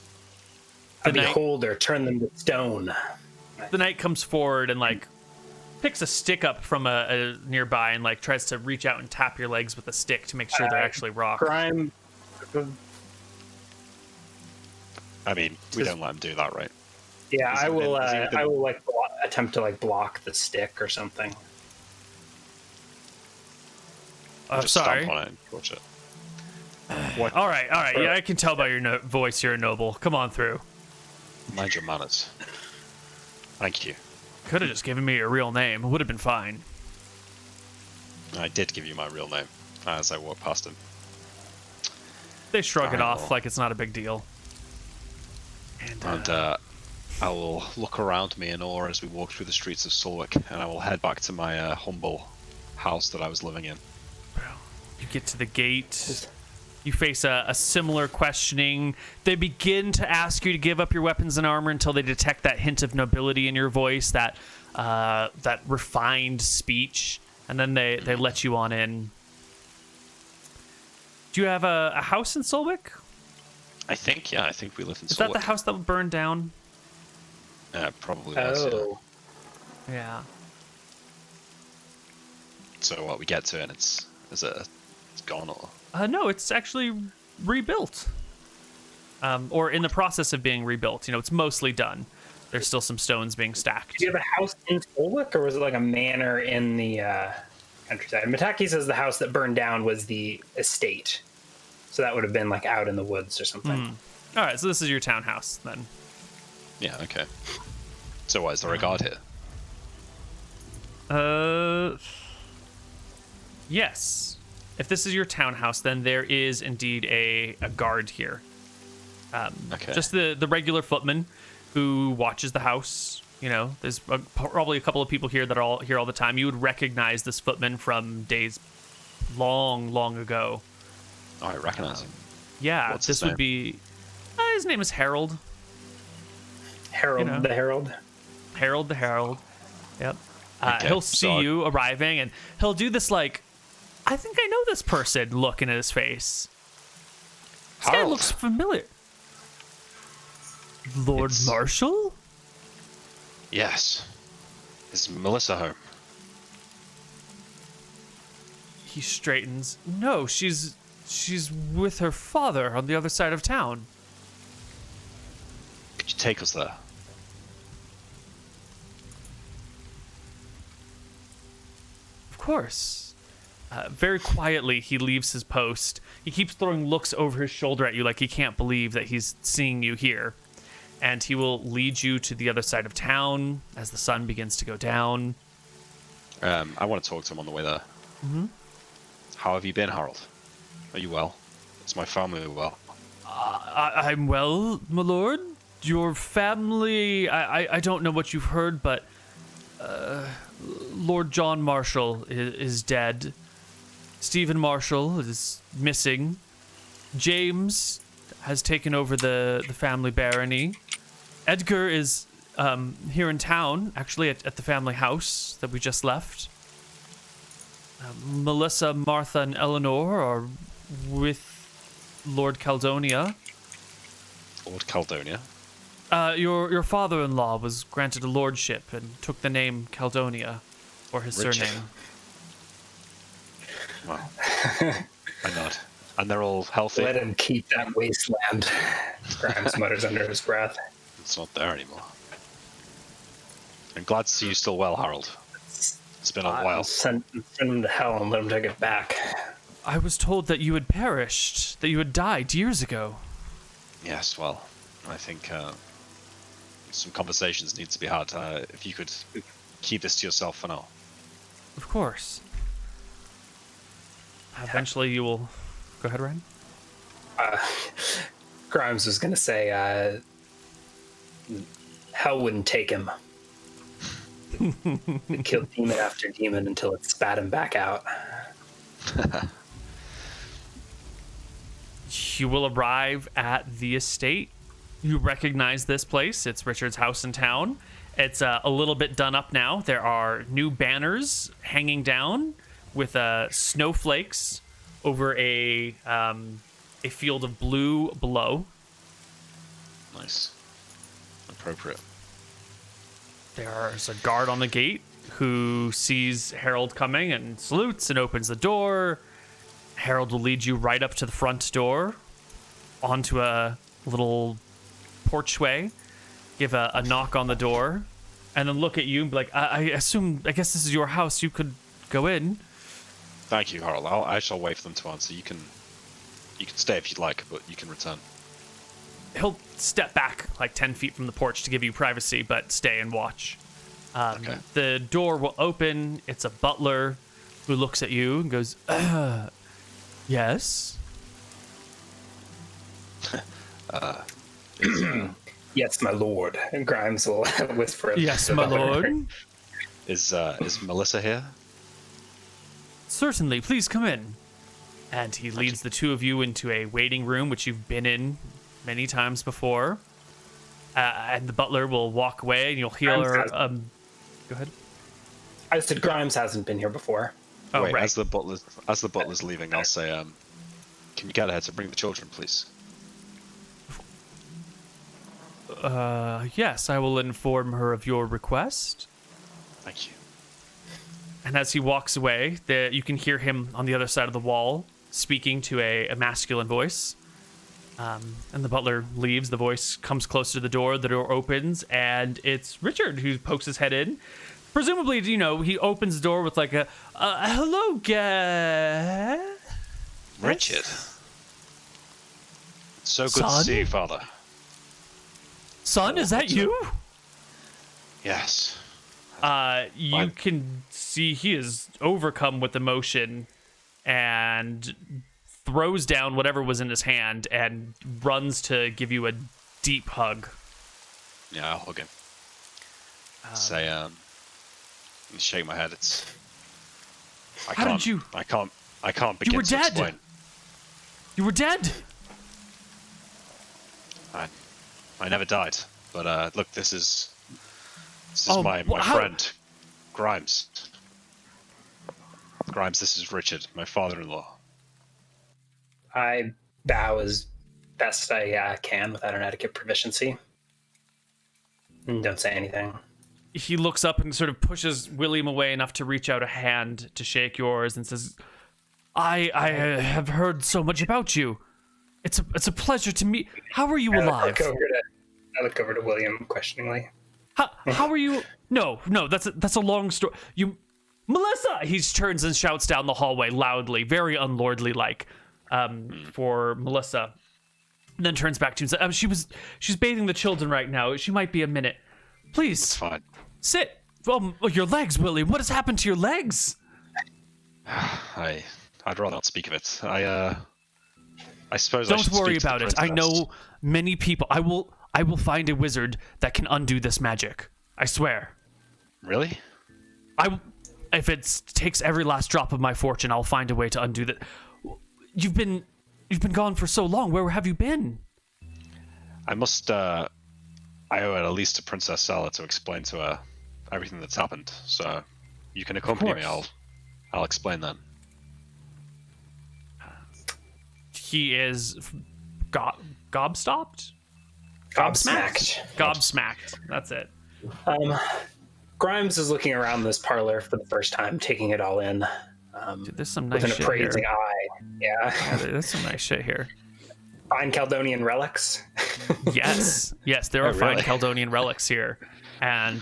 a beholder, turn them to stone. The knight comes forward and like picks a stick up from a nearby and like tries to reach out and tap your legs with a stick to make sure they're actually rock. Grime. I mean, we don't let him do that, right? Yeah, I will. I will like attempt to like block the stick or something. Just sorry. stomp on it and watch it. What? All right. Yeah, I can tell by your voice you're a noble. Come on through. Mind your manners. Thank you. Could have just given me your real name. It would have been fine. I did give you my real name as I walked past him. They shrug it off well. like it's not a big deal. And I will look around me in awe as we walk through the streets of Solwick, and I will head back to my humble house that I was living in. You get to the gate. You face a similar questioning. They begin to ask you to give up your weapons and armor until they detect that hint of nobility in your voice, that refined speech, and then they let you on in. Do you have a house in Solwick? I think we live in Solwick. Is that the house that burned down? Probably was, yeah. Yeah. So what, we get to it and it's gone, or? No, it's actually rebuilt. Or in the process of being rebuilt. You know, it's mostly done. There's still some stones being stacked. Do you have a house in Solwick, or was it like a manor in the countryside? Mataki says the house that burned down was the estate. So that would have been like out in the woods or something. All right, so this is your townhouse then. Yeah, okay. So what, is there a guard here? Yes. If this is your townhouse, then there is indeed a guard here. Okay. Just the regular footman who watches the house. You know, there's probably a couple of people here that are all here all the time. You would recognize this footman from days long, long ago. Oh, I recognize him. Yeah, What's this his would be... his name is Harold. Harold the Herald. Harold the Herald. Yep. Okay, He'll see you arriving, and he'll do this, like, I think I know this person look in his face. This guy Harold. looks familiar. Lord Marshall? Yes. Is Melissa home? He straightens. No, she's with her father on the other side of town. Could you take us there? Of course. Very quietly, he leaves his post. He keeps throwing looks over his shoulder at you like he can't believe that he's seeing you here. And he will lead you to the other side of town as the sun begins to go down. I want to talk to him on the way there. Mm-hmm. How have you been, Harold? Are you well? Is my family well? I'm well, my lord. Your family, I don't know what you've heard, but Lord John Marshall is dead. Stephen Marshall is missing. James has taken over the family barony. Edgar is here in town, actually at the family house that we just left. Melissa, Martha, and Eleanor are with Lord Caledonia. Lord Caledonia? Your father-in-law was granted a lordship and took the name Caledonia, or his Rich. surname. Well, I nod. And they're all healthy. Let him keep that wasteland. Grimes mutters under his breath. It's not there anymore. I'm glad to see you still well, Harold. It's been a while. Send him to hell and let him take it back. I was told that you had perished, that you had died years ago. Yes, well, I think some conversations need to be had. If you could keep this to yourself for now. Of course. Eventually you will... Go ahead, Ryan. Grimes was going to say, hell wouldn't take him. He'd kill demon after demon until it spat him back out. You will arrive at the estate. You recognize this place. It's Richard's house in town. It's a little bit done up now. There are new banners hanging down with snowflakes over a field of blue below. Nice. Appropriate. There's a guard on the gate who sees Harold coming and salutes and opens the door. Harold will lead you right up to the front door, onto a little porchway, give a knock on the door, and then look at you and be like, I guess this is your house. You could go in. Thank you, Harold. I shall wait for them to answer. You can stay if you'd like, but you can return. He'll step back like 10 feet from the porch to give you privacy, but stay and watch. Okay. The door will open. It's a butler who looks at you and goes, yes? Yes, my lord. And Grimes will whisper. Yes, my lord. Is Melissa here? Certainly, please come in. And he leads the two of you into a waiting room, which you've been in many times before. And the butler will walk away, and you'll hear her. Go ahead. I said Grimes hasn't been here before. Oh, Wait, right. as the butler's leaving, I'll say, can you get her to bring the children, please? Yes, I will inform her of your request. Thank you. And as he walks away, you can hear him on the other side of the wall speaking to a masculine voice. And the butler leaves. The voice comes close to the door opens, and it's Richard who pokes his head in. Presumably, he opens the door with like a hello, guy. Richard. So good Son? to see you, Father. Son, is that you? Yes. You can see he is overcome with emotion and throws down whatever was in his hand and runs to give you a deep hug. Yeah, I'll hug him. Say, shake my head. I can't begin You were to dead. explain. You were dead. I never died. But look, this is my how? friend, Grimes. Grimes, this is Richard, my father-in-law. I bow as best I can without an etiquette proficiency. And don't say anything. He looks up and sort of pushes William away enough to reach out a hand to shake yours and says, I have heard so much about you. It's a pleasure to meet. How are you alive? I look over to William questioningly. How are you? No, that's a long story. Melissa! He turns and shouts down the hallway loudly, very unlordly like, for Melissa. And then turns back to you and says, she's bathing the children right now. She might be a minute. Please. It's fine. Sit. Your legs, William. What has happened to your legs? I'd rather not speak of it. I suppose Don't I should worry speak to the about it. I princess. know many people. I will find a wizard that can undo this magic. I swear. Really? If it takes every last drop of my fortune, I'll find a way to undo that. You've been gone for so long. Where have you been? I must. I owe it at least to Princess Sala to explain to her everything that's happened. So you can accompany me. I'll explain then. He is gobstopped? Gobsmacked. Gobsmacked. That's it. Grimes is looking around this parlor for the first time, taking it all in. Dude, there's some nice with an shit appraising here. eye. Yeah. There's some nice shit here. Fine Caledonian relics. Yes, there are Oh, fine really? Caledonian relics here, and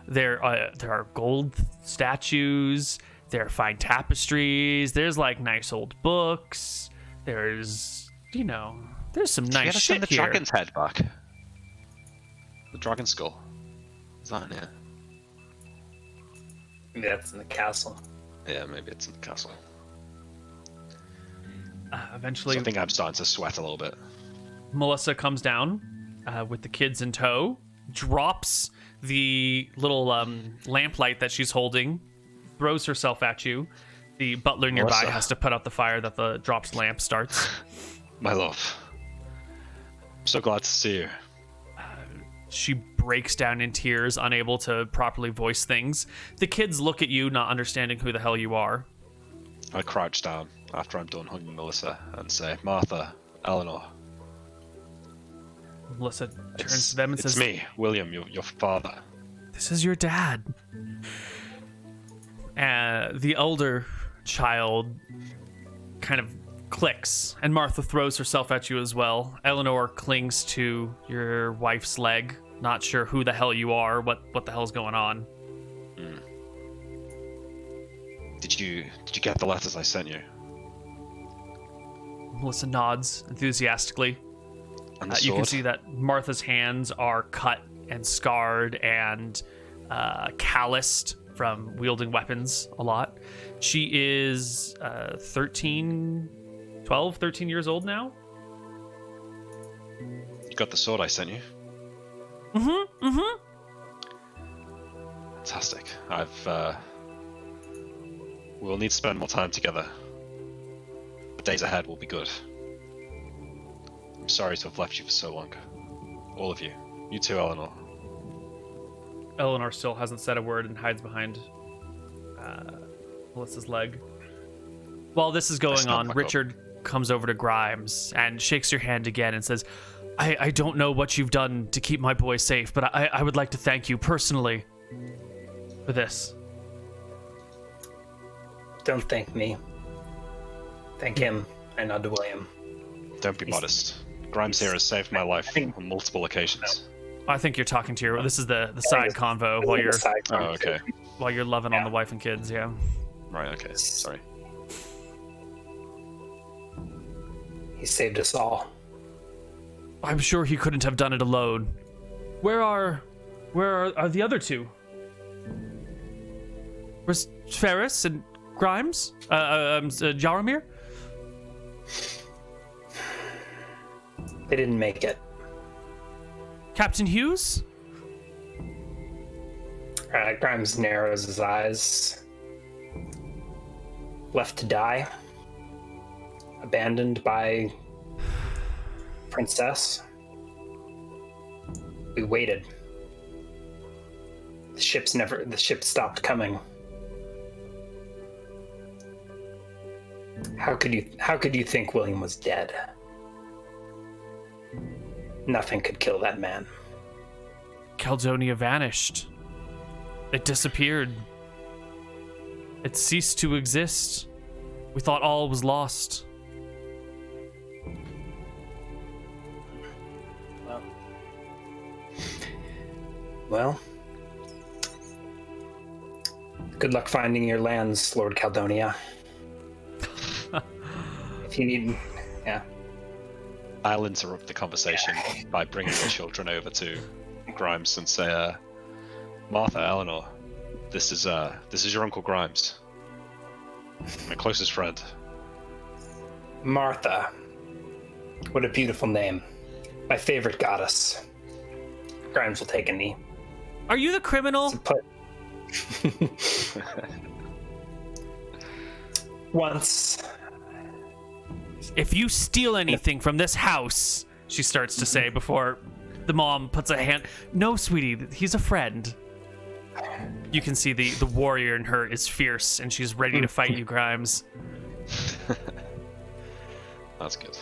there are gold statues. There are fine tapestries. There's like nice old books. There's there's some Did nice you ever shit send the here. dragon's head back? The dragon skull. Is that in here? Maybe that's in the castle. Yeah, maybe it's in the castle. Eventually, So I think I'm starting to sweat a little bit. Melissa comes down with the kids in tow, drops the little lamplight that she's holding, throws herself at you. The butler nearby Melissa. has to put out the fire that the dropped lamp starts. My love. I'm so glad to see you. She breaks down in tears, unable to properly voice things. The kids look at you, not understanding who the hell you are. I crouch down after I'm done hugging Melissa and say, Martha, Eleanor. Melissa turns to them and it's says, me, William, your father. "This is your dad." And the older child kind of clicks, and Martha throws herself at you as well. Eleanor clings to your wife's leg, not sure who the hell you are, what the hell's going on. Did you get the letters I sent you? Melissa nods enthusiastically. And the You can sword? see that Martha's hands are cut and scarred and calloused from wielding weapons a lot. She is 13 years old now. You got the sword I sent you? Mm-hmm. Fantastic. We'll need to spend more time together. The days ahead will be good. I'm sorry to have left you for so long. All of you. You too, Eleanor. Eleanor still hasn't said a word and hides behind Melissa's leg. While this is going snap on, back up. Richard comes over to Grimes and shakes your hand again and says, I don't know what you've done to keep my boy safe, but I would like to thank you personally for this. Don't thank me. Thank him. I nod to William. Don't be modest. Grimes here has saved my life think- on multiple occasions. I think you're talking to your. This is the side convo while you're Side Oh, conversation. okay. while you're loving on the wife and kids. Yeah. Right, okay. Sorry. He saved us all. I'm sure he couldn't have done it alone. Where are the other two? Where's Ferris and Grimes? Jaromir? They didn't make it. Captain Hughes? Grimes narrows his eyes. Left to die. Abandoned by Princess. We waited. The ship stopped coming. How could you think William was dead? Nothing could kill that man. Caledonia vanished. It disappeared. It ceased to exist. We thought all was lost. Well, good luck finding your lands, Lord Caledonia. If you need, yeah. I'll interrupt the conversation by bringing the children over to Grimes and say, Martha, Eleanor, this is your Uncle Grimes, my closest friend. Martha. What a beautiful name. My favorite goddess. Grimes will take a knee. Are you the criminal? Once. If you steal anything from this house, she starts to say before the mom puts a hand. No, sweetie, he's a friend. You can see the warrior in her is fierce and she's ready to fight you, Grimes. That's good.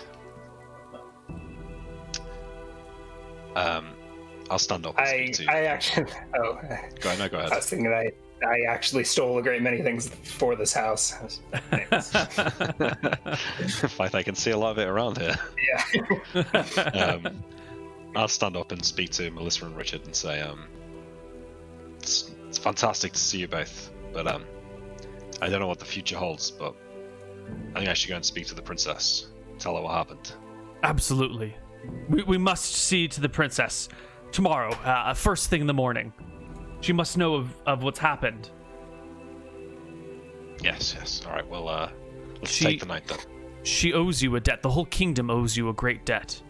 I'll stand up and speak to you. I actually. Oh. Go ahead. I was thinking I actually stole a great many things for this house. Thanks. In fact, I can see a lot of it around here. Yeah. I'll stand up and speak to Melissa and Richard and say, it's fantastic to see you both, but I don't know what the future holds, but I think I should go and speak to the princess, tell her what happened. Absolutely. We must see to the princess tomorrow, first thing in the morning. She must know of what's happened. Yes. All right, well, let's take the night then. She owes you a debt. The whole kingdom owes you a great debt.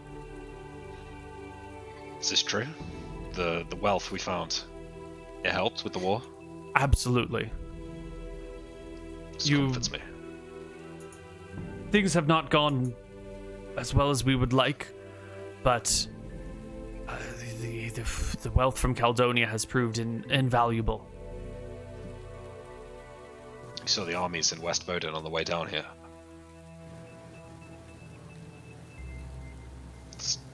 Is this true? The wealth we found, it helped with the war? Absolutely. This comforts me. Things have not gone as well as we would like, but the wealth from Caledonia has proved invaluable. You saw the armies in West Bowden on the way down here.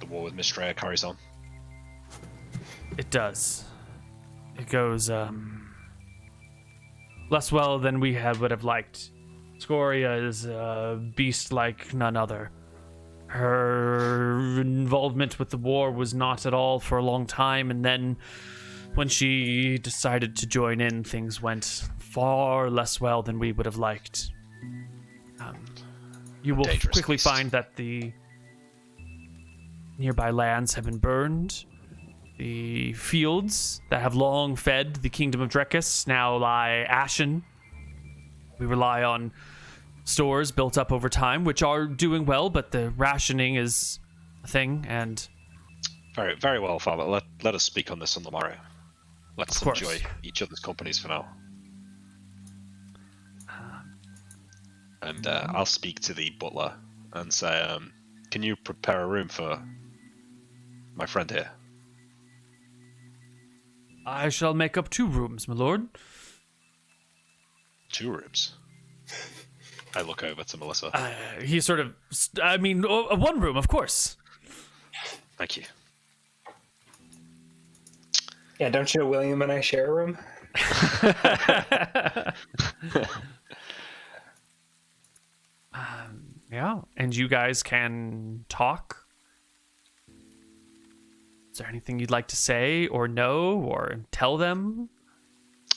The war with Mistrea carries on. It does. It goes less well than we would have liked. Scoria is a beast like none other. Her involvement with the war was not at all for a long time, and then when she decided to join in, things went far less well than we would have liked. You will quickly find that the nearby lands have been burned. The fields that have long fed the kingdom of Drekis now lie ashen. We rely on stores built up over time, which are doing well, but the rationing is a thing, and... Very, very well, Father. Let us speak on this on the morrow. Let's enjoy each other's companies for now. And I'll speak to the butler and say, can you prepare a room for my friend here? I shall make up 2 rooms, my lord. 2 rooms? I look over to Melissa. He sort of... one room, of course. Thank you. Yeah, don't you know William and I share a room? Yeah, and you guys can talk. Is there anything you'd like to say or know or tell them?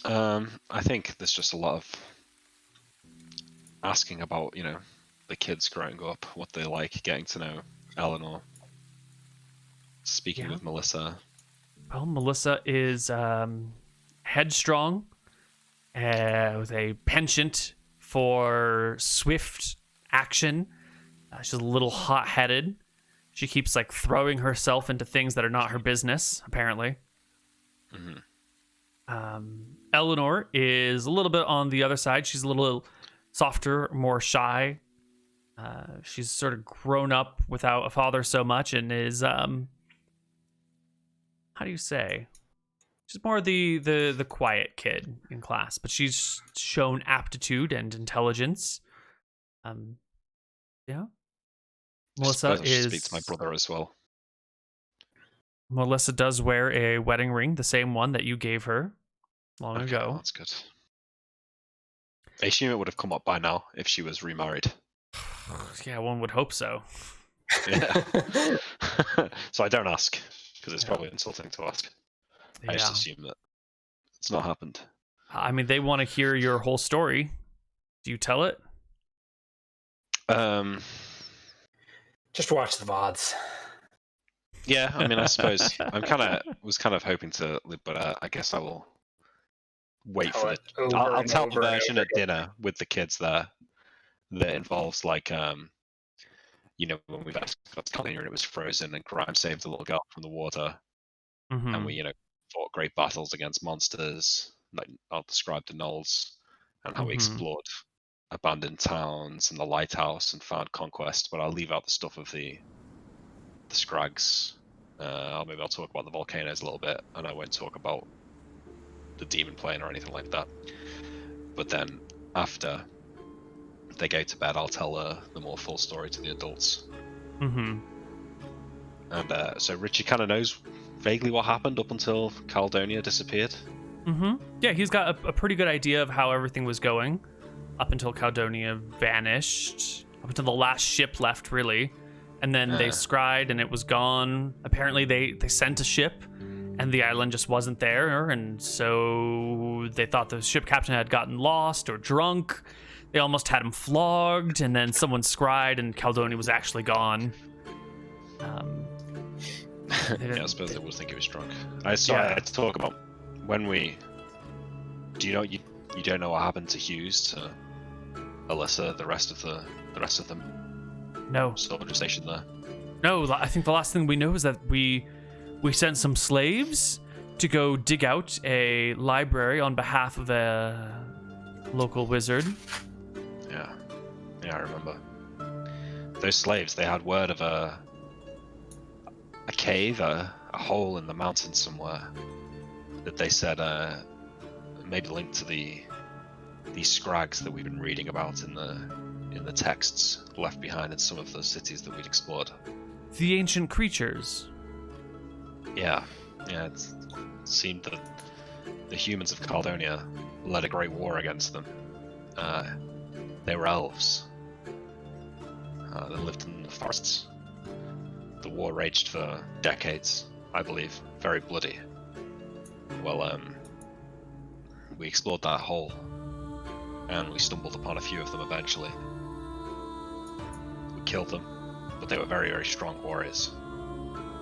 I think there's just a lot of asking about, the kids growing up, what they like, getting to know Eleanor, speaking with Melissa. Well, Melissa is headstrong, with a penchant for swift action. She's a little hot-headed. She keeps throwing herself into things that are not her business, apparently. Mm-hmm. Eleanor is a little bit on the other side. She's a little softer, more shy. She's sort of grown up without a father so much, and is how do you say? She's more the quiet kid in class, but she's shown aptitude and intelligence. Yeah. Melissa speaks to my brother as well. Melissa does wear a wedding ring, the same one that you gave her long ago. That's good. I assume it would have come up by now if she was remarried. Yeah, one would hope so. Yeah. So I don't ask, because it's probably insulting to ask. I just assume that it's not happened. I mean, they want to hear your whole story. Do you tell it? Just watch the VODs. Yeah, I mean, I suppose was kind of hoping to, but I guess I will wait for it. I'll tell the version at dinner with the kids there that involves when we've asked Caledonia and it was frozen and Grime saved the little girl from the water, and we fought great battles against monsters. I'll describe the gnolls and how we explored abandoned towns and the lighthouse and found conquest, but I'll leave out the stuff of the scrags. Maybe I'll talk about the volcanoes a little bit, and I won't talk about the demon plane or anything like that. But then after they go to bed, I'll tell the more full story to the adults. And so Richie kind of knows vaguely what happened up until Caledonia disappeared. Yeah, he's got a pretty good idea of how everything was going up until Caledonia vanished, up until the last ship left, really. And then they scried and it was gone. Apparently they sent a ship and the island just wasn't there. And so they thought the ship captain had gotten lost or drunk. They almost had him flogged. And then someone scried and Caledonia was actually gone. Yeah, I suppose they would think he was drunk. I had to talk about when we. Do you know you don't know what happened to Hughes, to Alyssa, the rest of them? No. Soldier station there. No, I think the last thing we know is that we sent some slaves to go dig out a library on behalf of a local wizard. Yeah, I remember. Those slaves, they had word of a cave, a hole in the mountains somewhere that they said maybe linked to these scrags that we've been reading about in the texts left behind in some of the cities that we'd explored. The ancient creatures. Yeah, it seemed that the humans of Caledonia led a great war against them. They were elves. They lived in the forests. The war raged for decades, I believe, very bloody. Well, we explored that hole, and we stumbled upon a few of them eventually. We killed them, but they were very, very strong warriors.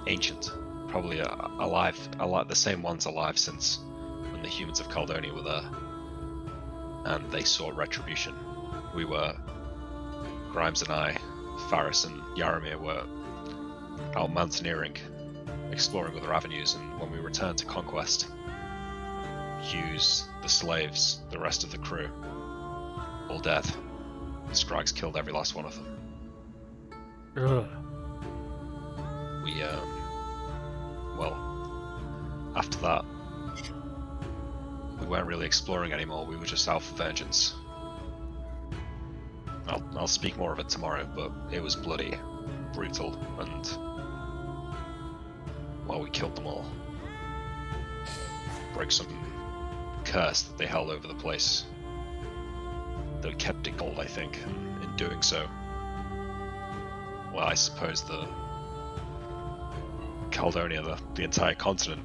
Ancient, probably alive, the same ones alive since when the humans of Caledonia were there. And they sought retribution. Grimes and I, Faris and Yaramir were out mountaineering, exploring other avenues, and when we returned to Conquest, Hughes, the slaves, the rest of the crew, all dead. The Scrags killed every last one of them. Ugh. After that, we weren't really exploring anymore, we were just out for vengeance. I'll speak more of it tomorrow, but it was bloody, brutal, and we killed them all. Broke some curse that they held over the place. They kept it gold, I think, and in doing so, I suppose the Caledonia, the entire continent,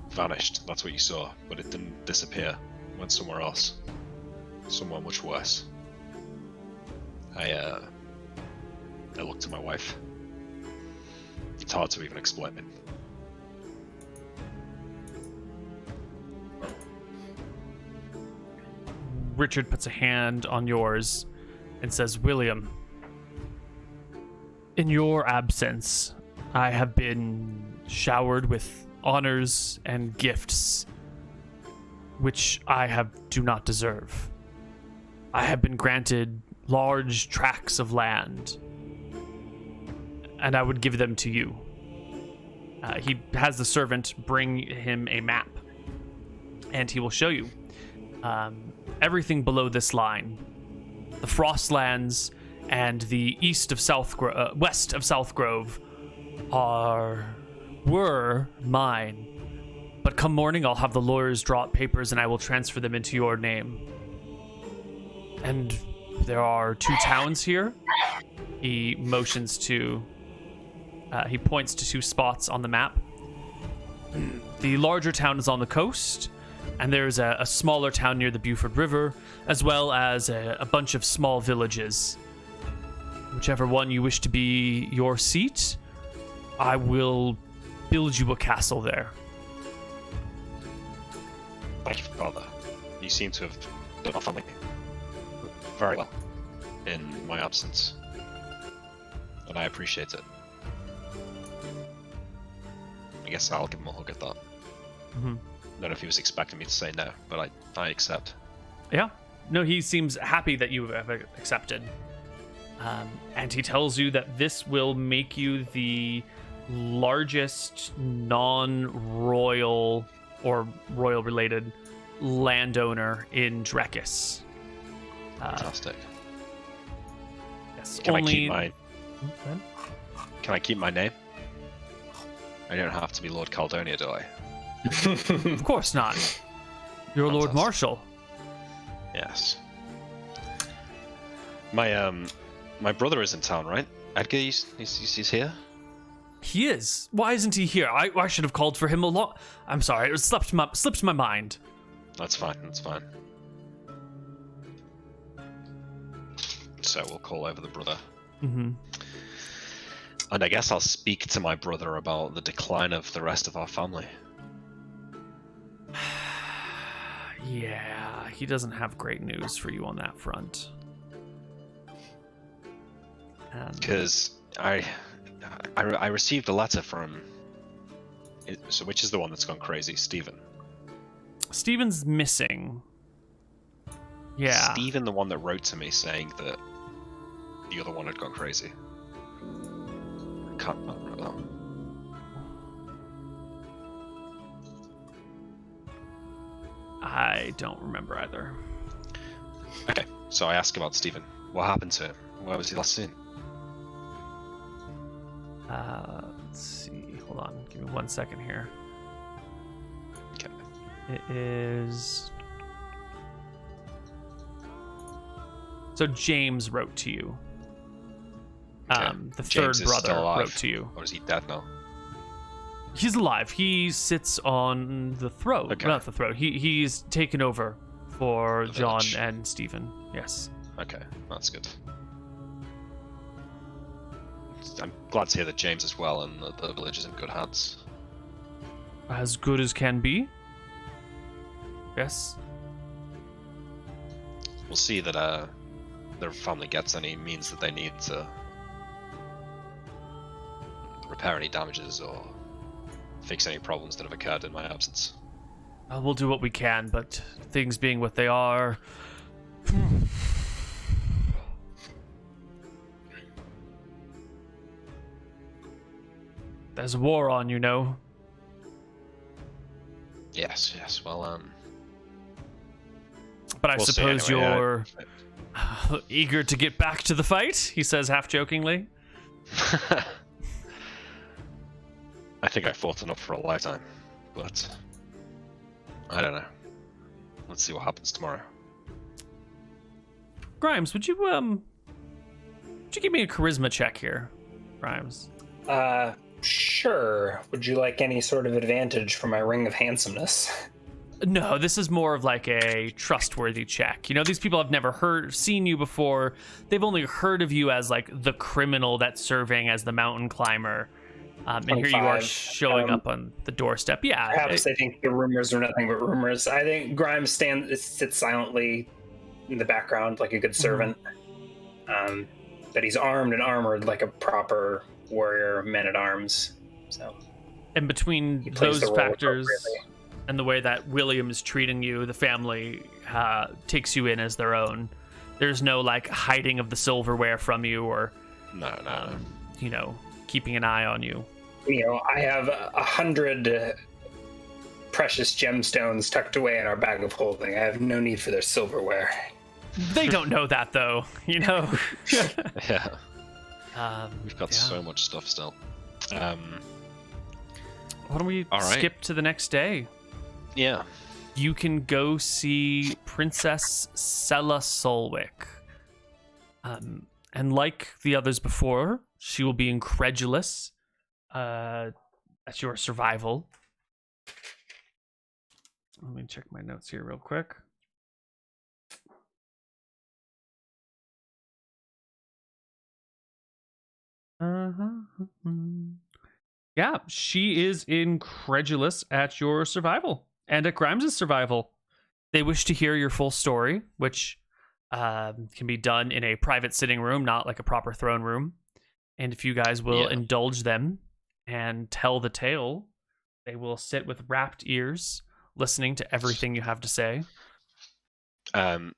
vanished. That's what you saw, but it didn't disappear. It went somewhere else. Somewhere much worse. I looked at my wife. It's hard to even explain it. Richard puts a hand on yours and says, William, in your absence, I have been showered with honors and gifts which I do not deserve. I have been granted large tracts of land, and I would give them to you. He has the servant bring him a map, and he will show you everything below this line. The Frostlands and the west of South Grove were mine. But come morning, I'll have the lawyers draw up papers and I will transfer them into your name. And there are 2 towns here. He motions to... he points to 2 spots on the map. The larger town is on the coast, and there's a smaller town near the Buford River, as well as a bunch of small villages. Whichever one you wish to be your seat, I will build you a castle there. Thank you, Father. You seem to have done our family very well in my absence, and I appreciate it. I guess I'll give him a hug at that. Mm-hmm. I don't know if he was expecting me to say no, but I accept. Yeah. No, he seems happy that you have accepted. And he tells you that this will make you the largest non-royal or royal-related landowner in Drekis. Fantastic. Yes, Can only... I keep my name? I don't have to be Lord Caledonia, do I? Of course not. Your Lord Fantastic. Marshal. Yes. My brother is in town, right? Edgar, he's here? He is. Why isn't he here? I should have called for him a lot. I'm sorry, it slipped my mind. That's fine. So we'll call over the brother. Mm-hmm. And I guess I'll speak to my brother about the decline of the rest of our family. Yeah, he doesn't have great news for you on that front. Because I received a letter from... So which is the one that's gone crazy? Stephen? Stephen's missing. Yeah. Stephen, the one that wrote to me saying that the other one had gone crazy. I can't remember that. I don't remember either. Okay, so I ask about Stephen. What happened to him? Where was he last seen? Let's see. Hold on. Give me 1 second here. Okay. It is... So James wrote to you. Okay. The James third is still brother alive, wrote to you. Or is he dead now? He's alive. He sits on the throne. Okay. Not the throne. He's taken over for The John village. and Stephen. Yes. Okay, that's good. I'm glad to hear that James is well and that the village is in good hands. As good as can be. Yes. We'll see that their family gets any means that they need to repair any damages or fix any problems that have occurred in my absence. We'll do what we can, but things being what they are... There's a war on, you know. Yes. Well, But I we'll see suppose anyway, you're eager to get back to the fight, he says half-jokingly. I think I fought enough for a lifetime, but I don't know. Let's see what happens tomorrow. Grimes, would you give me a charisma check here, Grimes? Sure. Would you like any sort of advantage for my ring of handsomeness? No, this is more of like a trustworthy check. You know, these people have never seen you before. They've only heard of you as like the criminal that's serving as the mountain climber. And here you are 25. showing up on the doorstep. Yeah. Perhaps I think the rumors are nothing but rumors. I think Grimes sits silently in the background like a good servant. That he's armed and armored like a proper warrior, man-at-arms. So, and between he plays those the role factors appropriately. and the way that William is treating you, the family takes you in as their own. There's no like hiding of the silverware from you or, No. you know, keeping an eye on you. You know, I have 100 precious gemstones tucked away in our bag of holding. I have no need for their silverware. They don't know that though, you know. Yeah. We've got yeah. so much stuff still. Why don't we All right. skip to the next day? Yeah. You can go see Princess Sella Solwick. And like the others before, she will be incredulous at your survival. Let me check my notes here real quick. Yeah, she is incredulous at your survival and at Grimes' survival. They wish to hear your full story, which can be done in a private sitting room, not like a proper throne room. And if you guys will indulge them and tell the tale, they will sit with rapt ears, listening to everything you have to say. I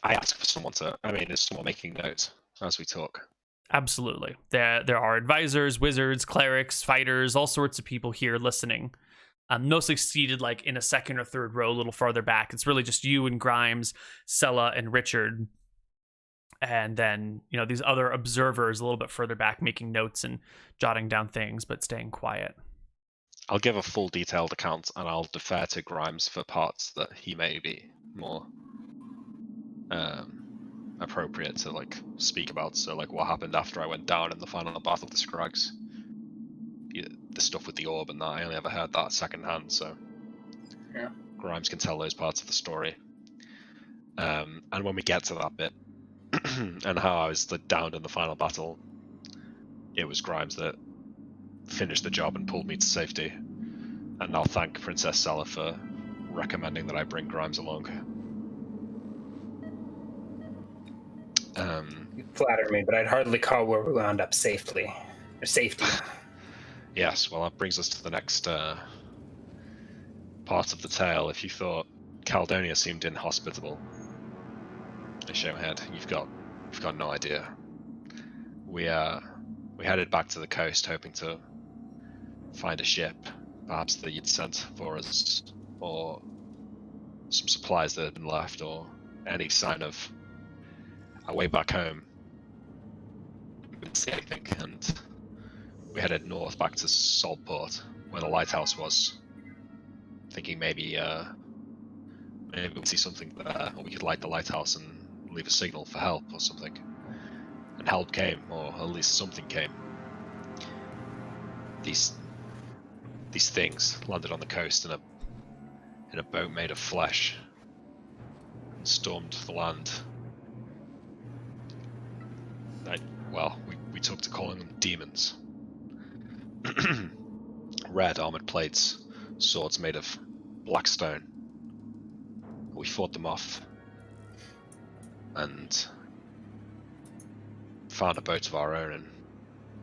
ask for someone is someone making notes as we talk? Absolutely. There are advisors, wizards, clerics, fighters, all sorts of people here listening. Mostly seated like in a second or third row, a little farther back. It's really just you and Grimes, Sella, and Richard. And then, you know, these other observers a little bit further back making notes and jotting down things, but staying quiet. I'll give a full detailed account, and I'll defer to Grimes for parts that he may be more appropriate to like speak about. So like what happened after I went down in the final battle with the Scrags. The stuff with the orb and that, I only ever heard that secondhand, so yeah. Grimes can tell those parts of the story. And when we get to that bit, and how I was downed in the final battle, it was Grimes that finished the job and pulled me to safety. And I'll thank Princess Sella for recommending that I bring Grimes along. You flatter me, but I'd hardly call where we wound up safety. Yes, well, that brings us to the next part of the tale. If you thought Caledonia seemed inhospitable, I show my head. You've got no idea. We headed back to the coast, hoping to find a ship, perhaps that you'd sent for us, or some supplies that had been left, or any sign of our way back home. We didn't see anything, and we headed north back to Saltport, where the lighthouse was, thinking maybe we'd see something there, or we could light the lighthouse and leave a signal for help or something. And help came, or at least something came. These things landed on the coast in a boat made of flesh, and stormed the land. We took to calling them demons. Red armored plates, swords made of black stone. We fought them off and found a boat of our own and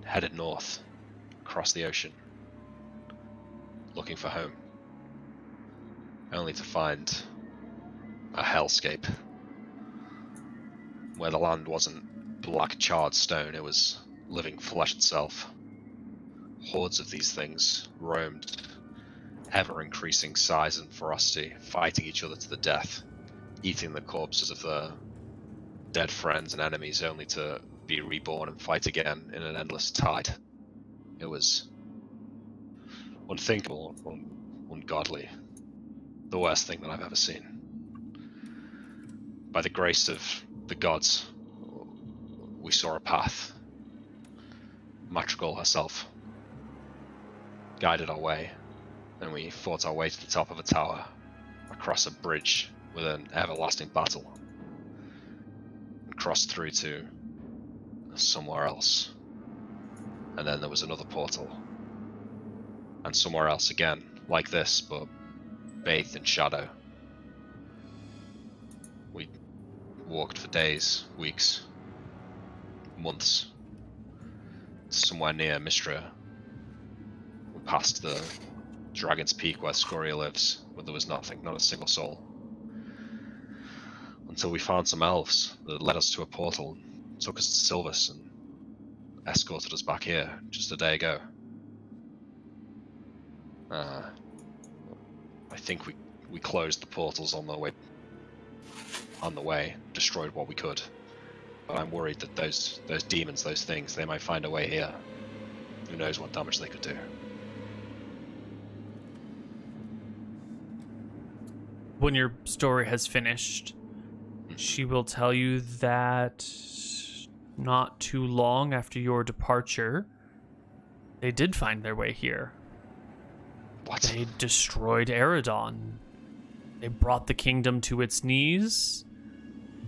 headed north across the ocean, looking for home, only to find a hellscape where the land wasn't black charred stone, it was living flesh itself. Hordes of these things roamed, ever increasing size and ferocity, fighting each other to the death, eating the corpses of their dead friends and enemies, only to be reborn and fight again in an endless tide. It was unthinkable, ungodly, the worst thing that I've ever seen. By the grace of the gods, we saw a path. Madrigal herself guided our way, and we fought our way to the top of a tower, across a bridge with an everlasting battle, and crossed through to somewhere else. And then there was another portal, and somewhere else again, like this, but bathed in shadow. We walked for days, weeks, months, somewhere near Mistria. We passed the Dragon's Peak where Scoria lives, where there was nothing, not a single soul. Until we found some elves that led us to a portal, took us to Silvus, and escorted us back here just a day ago. I think we closed the portals on the way, destroyed what we could. But I'm worried that those demons, those things, they might find a way here. Who knows what damage they could do. When your story has finished, she will tell you that not too long after your departure, they did find their way here. What? They destroyed Eridon. They brought the kingdom to its knees,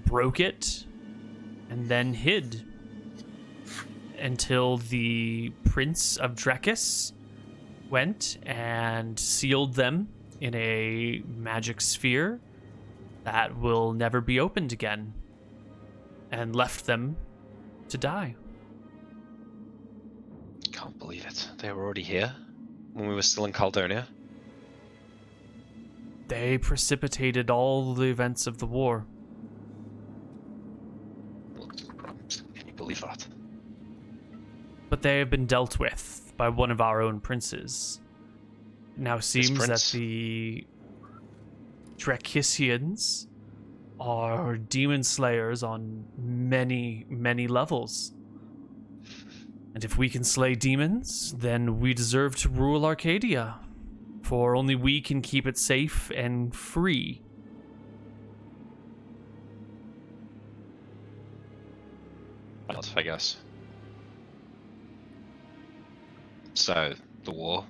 broke it, and then hid until the Prince of Drekis went and sealed them in a magic sphere that will never be opened again, and left them to die. Can't believe it. They were already here when we were still in Caledonia. They precipitated all the events of the war. Can you believe that? But they have been dealt with by one of our own princes. It now seems that the Drekisians are demon slayers on many, many levels. And if we can slay demons, then we deserve to rule Arcadia. For only we can keep it safe and free. I guess. So, the war,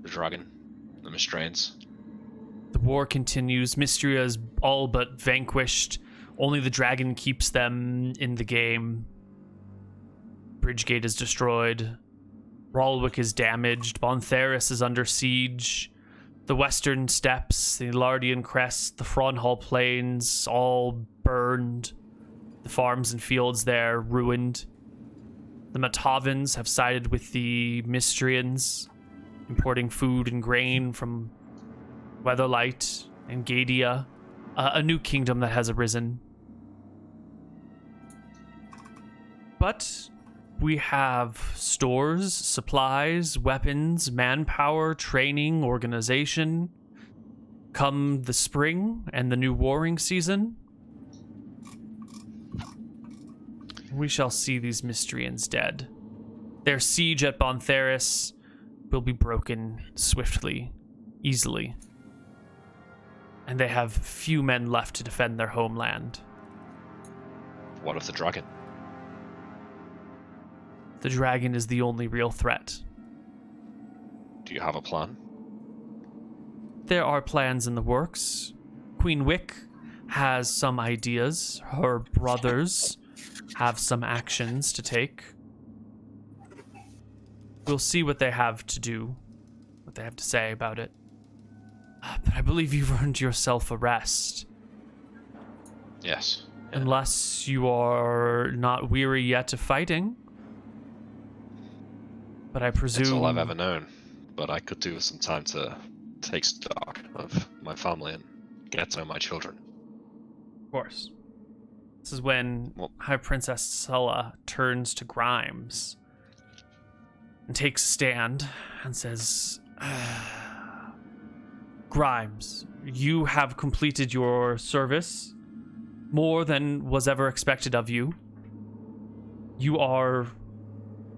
the dragon, the Mistrains. The war continues. Mystria is all but vanquished. Only the dragon keeps them in the game. Bridgegate is destroyed. Ralwick is damaged. Bontheris is under siege. The Western Steppes, the Lardian Crest, the Fronhall Plains, all burned. The farms and fields there ruined. The Matavans have sided with the Mystrians, importing food and grain from Weatherlight and Gadia, a new kingdom that has arisen. But we have stores, supplies, weapons, manpower, training, organization. Come the spring and the new warring season, we shall see these Mystrians dead. Their siege at Bontheris will be broken swiftly, easily. And they have few men left to defend their homeland. What of the dragon? The dragon is the only real threat. Do you have a plan? There are plans in the works. Queen Wick has some ideas. Her brothers have some actions to take. We'll see what they have to do, what they have to say about it. But I believe you've earned yourself a rest. Yes. Yeah. Unless you are not weary yet of fighting. But I presume... It's all I've ever known. But I could do with some time to take stock of my family and get to know my children. Of course. This is when High Princess Sulla turns to Grimes and takes a stand and says, Grimes, you have completed your service more than was ever expected of you. You are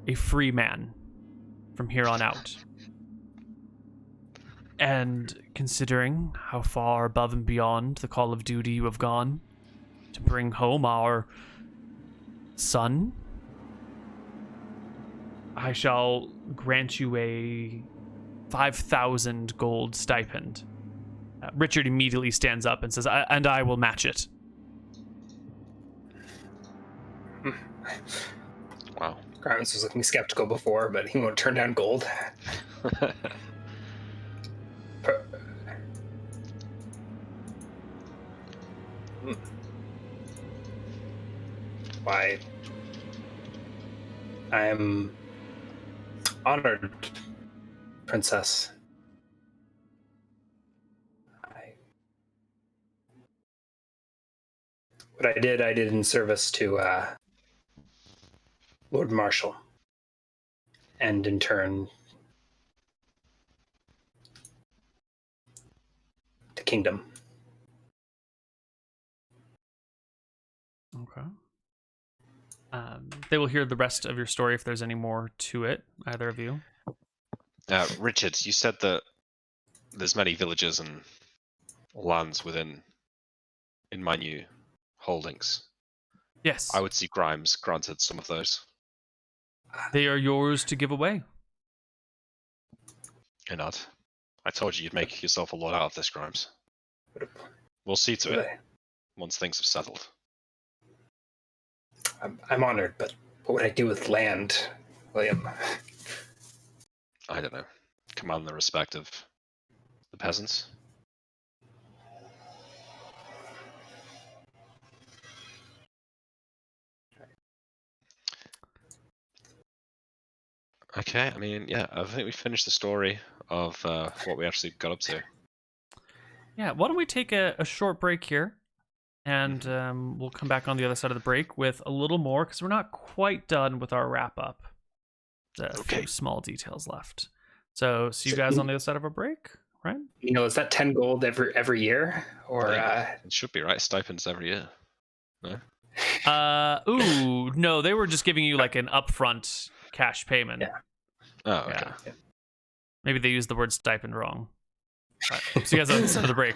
a free man from here on out. And considering how far above and beyond the call of duty you have gone to bring home our son, I shall grant you a 5,000 gold stipend. Richard immediately stands up and says, and I will match it. Wow. Grimes was looking skeptical before, but he won't turn down gold. Why, I am honored, Princess. What I did in service to Lord Marshal, and in turn, the kingdom. Okay. They will hear the rest of your story if there's any more to it, either of you. Richard, you said that there's many villages and lands in my new holdings. Yes. I would see Grimes granted some of those. They are yours to give away. You're not. I told you you'd make yourself a lot out of this, Grimes. We'll see to it once things have settled. I'm honored, but what would I do with land, William? I don't know. Command the respect of the peasants. Okay, I mean, yeah, I think we finished the story of what we actually got up to. Yeah, why don't we take a short break here, and we'll come back on the other side of the break with a little more, because we're not quite done with our wrap-up. A few small details left. So, see you guys on the other side of our break, right? You know, is that 10 gold every year? Or it should be, right? Stipends every year. No? No, they were just giving you like an upfront cash payment. Yeah. Oh, okay. Yeah. Maybe they used the word stipend wrong. All right. See you guys on the break.